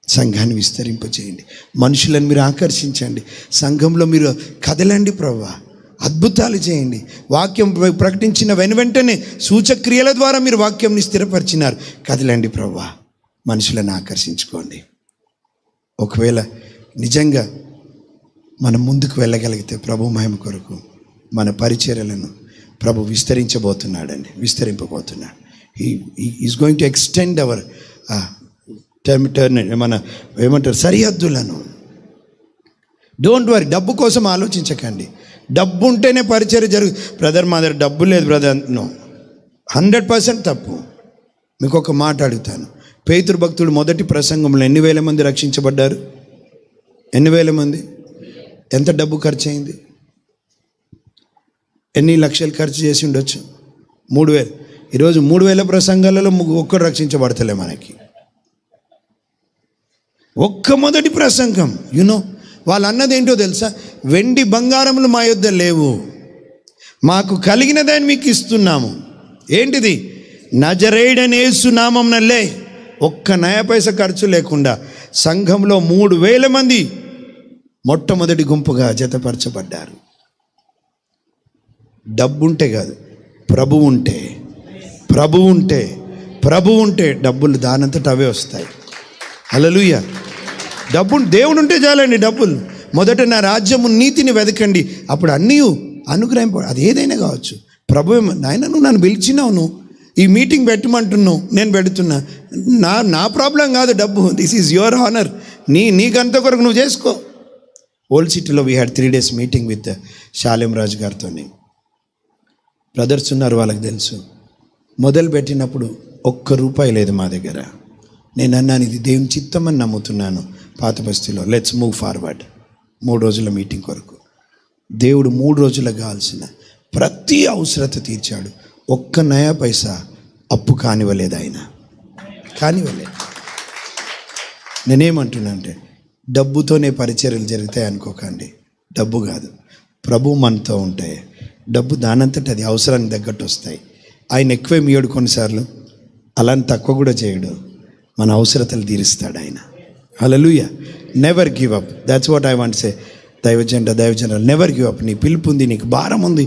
సంఘాన్ని విస్తరింపచేయండి, మనుషులను మీరు ఆకర్షించండి, సంఘంలో మీరు కదలండి ప్రభువా, అద్భుతాలు చేయండి. వాక్యం ప్రకటించిన వెంటనే సూచక్రియల ద్వారా మీరు వాక్యంని స్థిరపరిచినారు. కదలండి ప్రభువా, మనుషులను ఆకర్షించుకోండి. ఒకవేళ నిజంగా మనం ముందుకు వెళ్ళగలిగితే ప్రభు మహిమ కొరకు మన పరిచర్యలను ప్రభు విస్తరింపబోతున్నాడు. Is going to extend our మన ఏమంటారు సరిహద్దులను. డోంట్ వరీ, డబ్బు కోసం ఆలోచించకండి. డబ్బు ఉంటేనే పరిచర్య బ్రదర్ మా దగ్గర డబ్బు లేదు బ్రదర్, నో, 100% తప్పు. మీకు ఒక మాట అడుగుతాను, పేతురు భక్తుడు మొదటి ప్రసంగంలో ఎన్ని వేల మంది రక్షించబడ్డారు? ఎన్ని వేల మంది? ఎంత డబ్బు ఖర్చు అయింది? ఎన్ని లక్షలు ఖర్చు చేసి ఉండొచ్చు? 3,000. ఈరోజు 3,000 ప్రసంగాలలో ఒక్కరు రక్షించబడతలే మనకి. ఒక్క మొదటి ప్రసంగం, యునో వాళ్ళు అన్నది ఏంటో తెలుసా? వెండి బంగారములు మా యొద్ద లేవు, మాకు కలిగినదాన్ని మీకు ఇస్తున్నాము. ఏంటిది? నజరేయుడైన యేసు నామమునలే. ఒక్క నయ పైస ఖర్చు లేకుండా సంఘంలో 3,000 మంది మొట్టమొదటి గుంపుగా జతపరచబడ్డారు. డబ్బుంటే కాదు, ప్రభు ఉంటే డబ్బులు దానంతట అవే వస్తాయి. హల్లెలూయా. డబ్బు దేవుడు ఉంటే చాలండి. డబ్బులు మొదట నా రాజ్యము నీతిని వెతకండి, అప్పుడు అన్నీ అనుగ్రహింప. అది ఏదైనా కావచ్చు. ప్రభు, నాయన నువ్వు నన్ను పిలిచినావు, నువ్వు ఈ మీటింగ్ పెట్టమంటున్నావు, నేను పెడుతున్నా. నా ప్రాబ్లం కాదు డబ్బు. This is your honour. నీకంత కొరకు నువ్వు చేసుకో. ఓల్డ్ సిటీలో we had 3 days meeting with Salem Raju గారితో. బ్రదర్స్ ఉన్నారు, వాళ్ళకి తెలుసు. మొదలు పెట్టినప్పుడు ₹1 లేదు మా దగ్గర. నేను అన్నాను, ఇది దేవుని చిత్తం అని నమ్ముతున్నాను. పాత బస్తీలో లెట్స్ మూవ్ ఫార్వర్డ్. 3 రోజుల మీటింగ్ కొరకు దేవుడు 3 రోజులకు కావాల్సిన ప్రతి అవసరత తీర్చాడు. ఒక్క నయా పైసా అప్పు కానివ్వలేదు ఆయన, కానివ్వలేదు. నేనేమంటున్నా అంటే, డబ్బుతోనే పరిచర్యలు జరుగుతాయి అనుకోకండి. డబ్బు కాదు, ప్రభు మనతో ఉంటే డబ్బు దానంతట అది అవసరానికి తగ్గట్టు వస్తాయి. ఆయన ఎక్కువేమి ఇయ్యడు కొన్నిసార్లు, అలాని తక్కువ కూడా చేయడు. మన అవసరతలు తీరుస్తాడు ఆయన. Hallelujah. Never give up. That's what I want say. దైవజనరాలు, నెవర్ గివ్ అప్. నీ పిలుపు ఉంది, నీకు భారం ఉంది,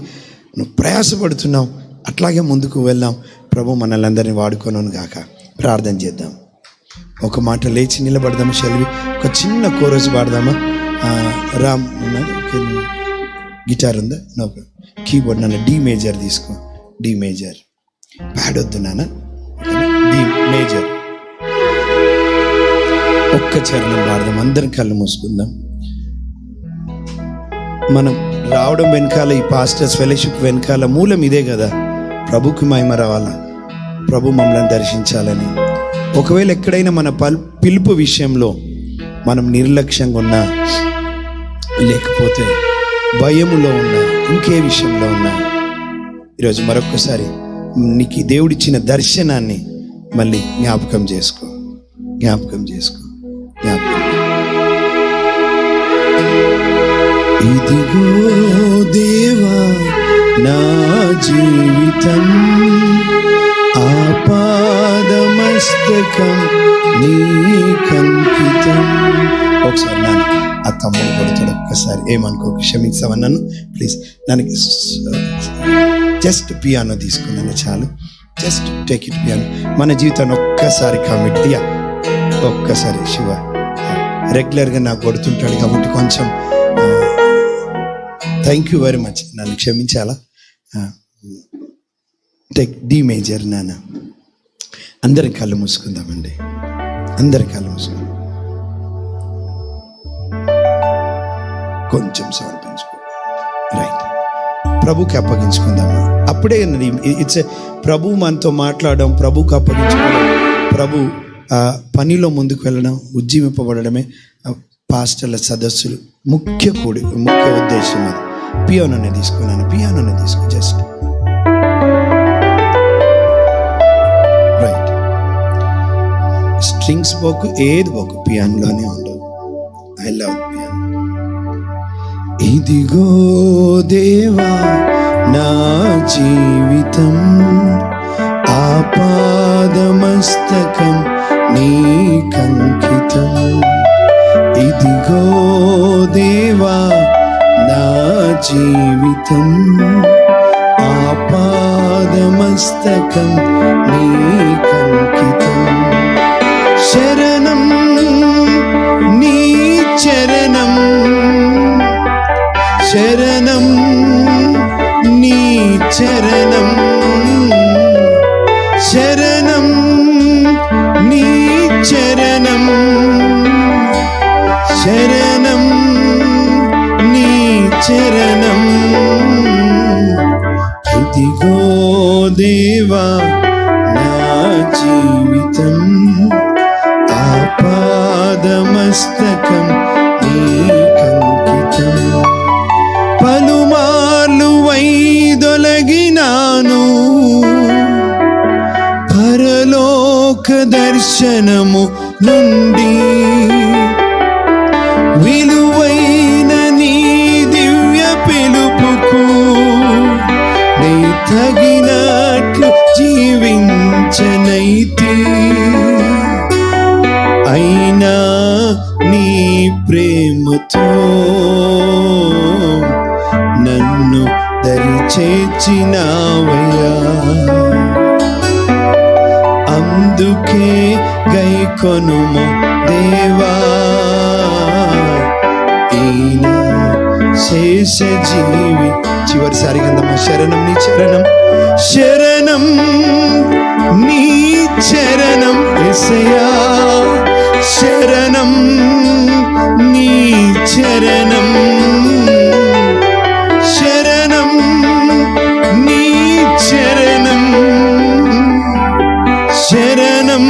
నువ్వు ప్రయాసపడుతున్నావు, అట్లాగే ముందుకు వెళ్దాం. ప్రభు మనల్ని అందరినీ వాడుకోను గాక. ప్రార్థన చేద్దాం. ఒక మాట లేచి నిలబడదామా? షెల్వి ఒక చిన్న కోరస్ పాడదామా? రామ్ ఉన్నది, గిటార్ ఉందా? నో. కీబోర్డ్ నాన్న డి మేజర్ తీసుకో, డి మేజర్. పాడొద్దు నాన్న, డి మేజర్. ఒక్క చరణం పాడదాం, అందరం కళ్ళు మూసుకుందాం. మనం రావడం వెనకాల, ఈ పాస్టర్స్ ఫెలోషిప్ వెనకాల మూలం ఇదే కదా, ప్రభుకి మహిమ రావాలా, ప్రభు మమ్మల్ని దర్శించాలని. ఒకవేళ ఎక్కడైనా మన పిలుపు విషయంలో మనం నిర్లక్ష్యంగా ఉన్నా, లేకపోతే భయములో ఉన్నా, ఇంకే విషయంలో ఉన్నా, ఈరోజు మరొక్కసారి నీకు దేవుడిచ్చిన దర్శనాన్ని మళ్ళీ జ్ఞాపకం చేసుకో, జ్ఞాపకం చేసుకో, జ్ఞాపకం. ఇదిగో దేవా నా జీవితం, ఆపాదమస్తకం నీకంకితం. ఒకసారి నాన్న ఆ తమ్ముడు కొడుతాడు, ఒక్కసారి ఏమనుకో, క్షమించమని నన్ను ప్లీజ్. దానికి జస్ట్ పియానో తీసుకున్నాను చాలు, జస్ట్ టేక్ ఇట్ పియానో. మన జీవితాన్ని ఒక్కసారి కమిట్, ఒక్కసారి శివ రెగ్యులర్గా నాకు కొడుతుంటాడు కాబట్టి కొంచెం థ్యాంక్ యూ వెరీ మచ్, నన్ను క్షమించాలా. టేక్ డి మేజర్ నాన్న. అందరం కళ్ళు మూసుకుందామండి, అందరి కళ్ళు మూసుకుందాం. కొంచెం సౌండ్ పెంచుకో, రైట్. ప్రభుకి అప్పగించుకుందామా. అప్పుడే ఇట్స్ ప్రభు మనతో మాట్లాడడం, ప్రభుకి అప్పగించుకోవడం, ప్రభు పనిలో ముందుకు వెళ్ళడం, ఉజ్జీవింపబడమే పాస్టర్ల సదస్సులు ముఖ్య ఉద్దేశం. అది పియానోనే తీసుకున్నాను, పియానోనే తీసుకో, జస్ట్ రైట్. స్ట్రింగ్స్ బోకు, ఏది బోకు, పియానోలోనే ఉండవు. I love piano. ఇదిగో దేవా నా జీవితం, ఆపాదమస్తకం నీకంకితం. ఇదిగో దేవా నా జీవితం, ఆపాదమస్తకం నీకంకితం. శరణం నీ చరణం, శరణం నీ చరణం, శరణం నీ చరణం, శరణం నీ చరణం. ఇదిగో దేవా నా జీవితం, ఆపాదమస్తకం నీకంకితం. పలుమార్లు వైదొలగినాను పరలోక దర్శనము నుండి, విలువైన నీ దివ్య పిలుపుకు నీ తగినట్లు జీవించనైతి. అయినా నీ ప్రేమతో నన్ను దరిచేర్చినావయ్యా, అందుకే గైకొనుము దేవా ఈనా శేష జీవి. చివరిసారి కందమ్మా, శరణం నీ చరణం, శరణం నీ చరణం యేసయ్యా, శరణం నీ చరణం, శరణం నీ చరణం, శరణం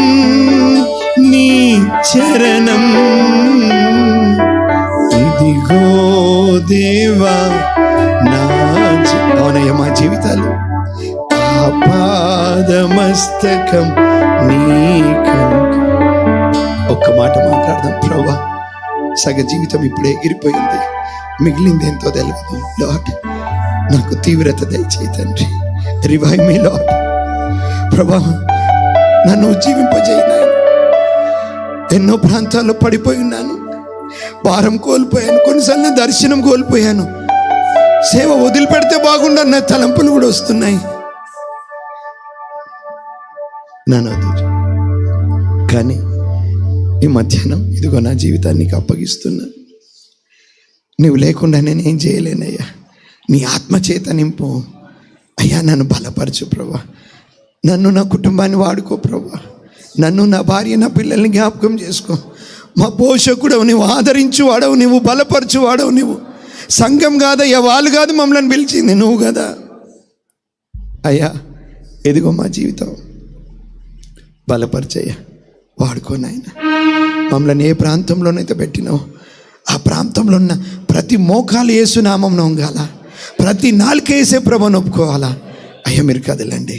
నీ చరణం. ఇదిగో దేవా నా అవునయ్య మా జీవితాలు, ఆపాదమస్తకం నీకంకితం. ఒక్క మాట మాట్లాడదాం. ప్రభా సగ జీవితం ఇప్పుడే ఎగిరిపోయింది, మిగిలింది ఎంతో తెలియదు. లార్డ్ నాకు తీవ్రత దయచేయి తండ్రి, రివైవ్ మీ లార్డ్. ప్రభా నన్ను ఉజ్జీవింపజేయి. ఎన్నో ప్రాంతాల్లో పడిపోయి ఉన్నాను, భారం కోల్పోయాను, కొన్నిసార్లు దర్శనం కోల్పోయాను, సేవ వదిలిపెడితే బాగుండన్న తలంపులు కూడా వస్తున్నాయి. నన్ను కానీ ఈ మధ్యాహ్నం ఇదిగో నా జీవితాన్ని నీకు అప్పగిస్తున్నా. నువ్వు లేకుండా నేనేం చేయలేనయ్యా, నీ ఆత్మచేత నింపు అయ్యా. నన్ను బలపరచు ప్రభా, నన్ను నా కుటుంబాన్ని వాడుకో ప్రభా, నన్ను నా భార్య నా పిల్లల్ని జ్ఞాపకం చేసుకో. మా పోషకుడవు నువ్వు, ఆదరించు వాడవు నువ్వు, బలపరచు వాడవు నువ్వు. సంఘం కాదయ్యా, వాళ్ళు కాదు మమ్మల్ని పిలిచింది, నువ్వు కదా అయ్యా. ఎదిగో మా జీవితం, బలపరచయ్యా, వాడుకో నాయన. మమ్మల్ని ఏ ప్రాంతంలోనైతే పెట్టినావు ఆ ప్రాంతంలో ఉన్న ప్రతి మోకాలు యేసు నామమున వంగాల, ప్రతి నాలుక యేసే ప్రభువును ఒప్పుకోవాలా. అయ్యా మీరు కదలండి,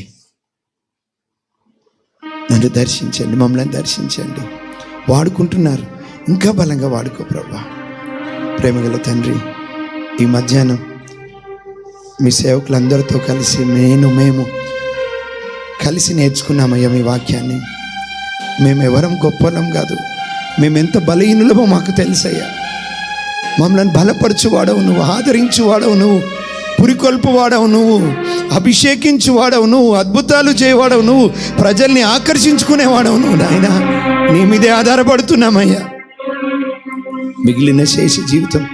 నన్ను దర్శించండి, మమ్మల్ని దర్శించండి. వాడుకుంటున్నారు, ఇంకా బలంగా వాడుకో ప్రభా. ప్రేమగల తండ్రి, ఈ మధ్యాహ్నం మీ సేవకులందరితో కలిసి మేము కలిసి నేర్చుకున్నామయ్యా మీ వాక్యాన్ని. మేమెవరం గొప్పలం కాదు, మేమెంత బలహీనులమో మాకు తెలుసయ్యా. మమ్మల్ని బలపరచువాడవు నువ్వు, ఆదరించువాడవు నువ్వు, పురికొల్పువాడవు నువ్వు, అభిషేకించువాడవు నువ్వు, అద్భుతాలు చేయవాడవు నువ్వు, ప్రజల్ని ఆకర్షించుకునేవాడవు నువ్వు. నాయన నీ మీదే ఆధారపడుతున్నామయ్యా. మిగిలిన శేష జీవితం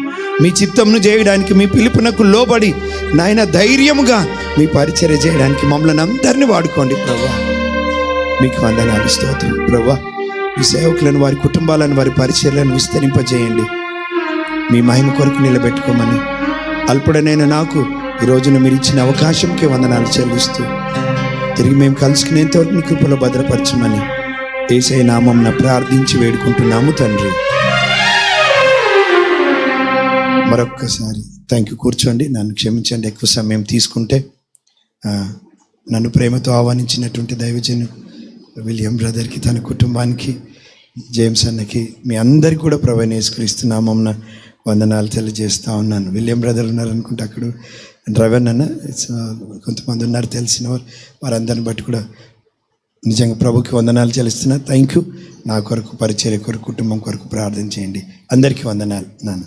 మీ చిత్తంను చేయడానికి, మీ పిలుపునకు లోబడి నాయన ధైర్యముగా మీ పరిచర్య చేయడానికి మమ్మల్ని అందరినీ వాడుకోండి ప్రభా. మీకు వందనాలు, స్తోత్రం ప్రభా. ఈ సేవకులను, వారి కుటుంబాలను, వారి పరిచర్యలను విస్తరింపజేయండి. మీ మహిమ కొరకు నిలబెట్టుకోమని అల్పుడనైన నాకు ఈ రోజున మీరు ఇచ్చిన అవకాశంకి వందనాలు చెల్లిస్తూ, తిరిగి మేము కలుసుకునేంతవరకు మీ కృపలో భద్రపరచమని యేసయ్య నామమున ప్రార్థించి వేడుకుంటున్నాము తండ్రి. మరొక్కసారి థ్యాంక్ యూ. కూర్చోండి, నన్ను క్షమించండి ఎక్కువ సమయం తీసుకుంటే. నన్ను ప్రేమతో ఆహ్వానించినటువంటి దైవజను విలియం బ్రదర్కి, తన కుటుంబానికి, జేమ్స్ అన్నకి, మీ అందరికీ కూడా ప్రభువైన యేసుక్రీస్తు నామమున వందనాలు తెలియజేస్తూ ఉన్నాను. విలియం బ్రదర్ ఉన్నారు అనుకుంటే అక్కడ, డ్రైవర్ అన్న కొంతమంది ఉన్నారు తెలిసిన వారు, వారందరిని బట్టి కూడా నిజంగా ప్రభుకి వందనాలు చెల్లిస్తున్నా. Thank you. నా కొరకు, పరిచర్య కొరకు, కుటుంబం కొరకు ప్రార్థన చేయండి. అందరికీ వందనాలు నాన్న.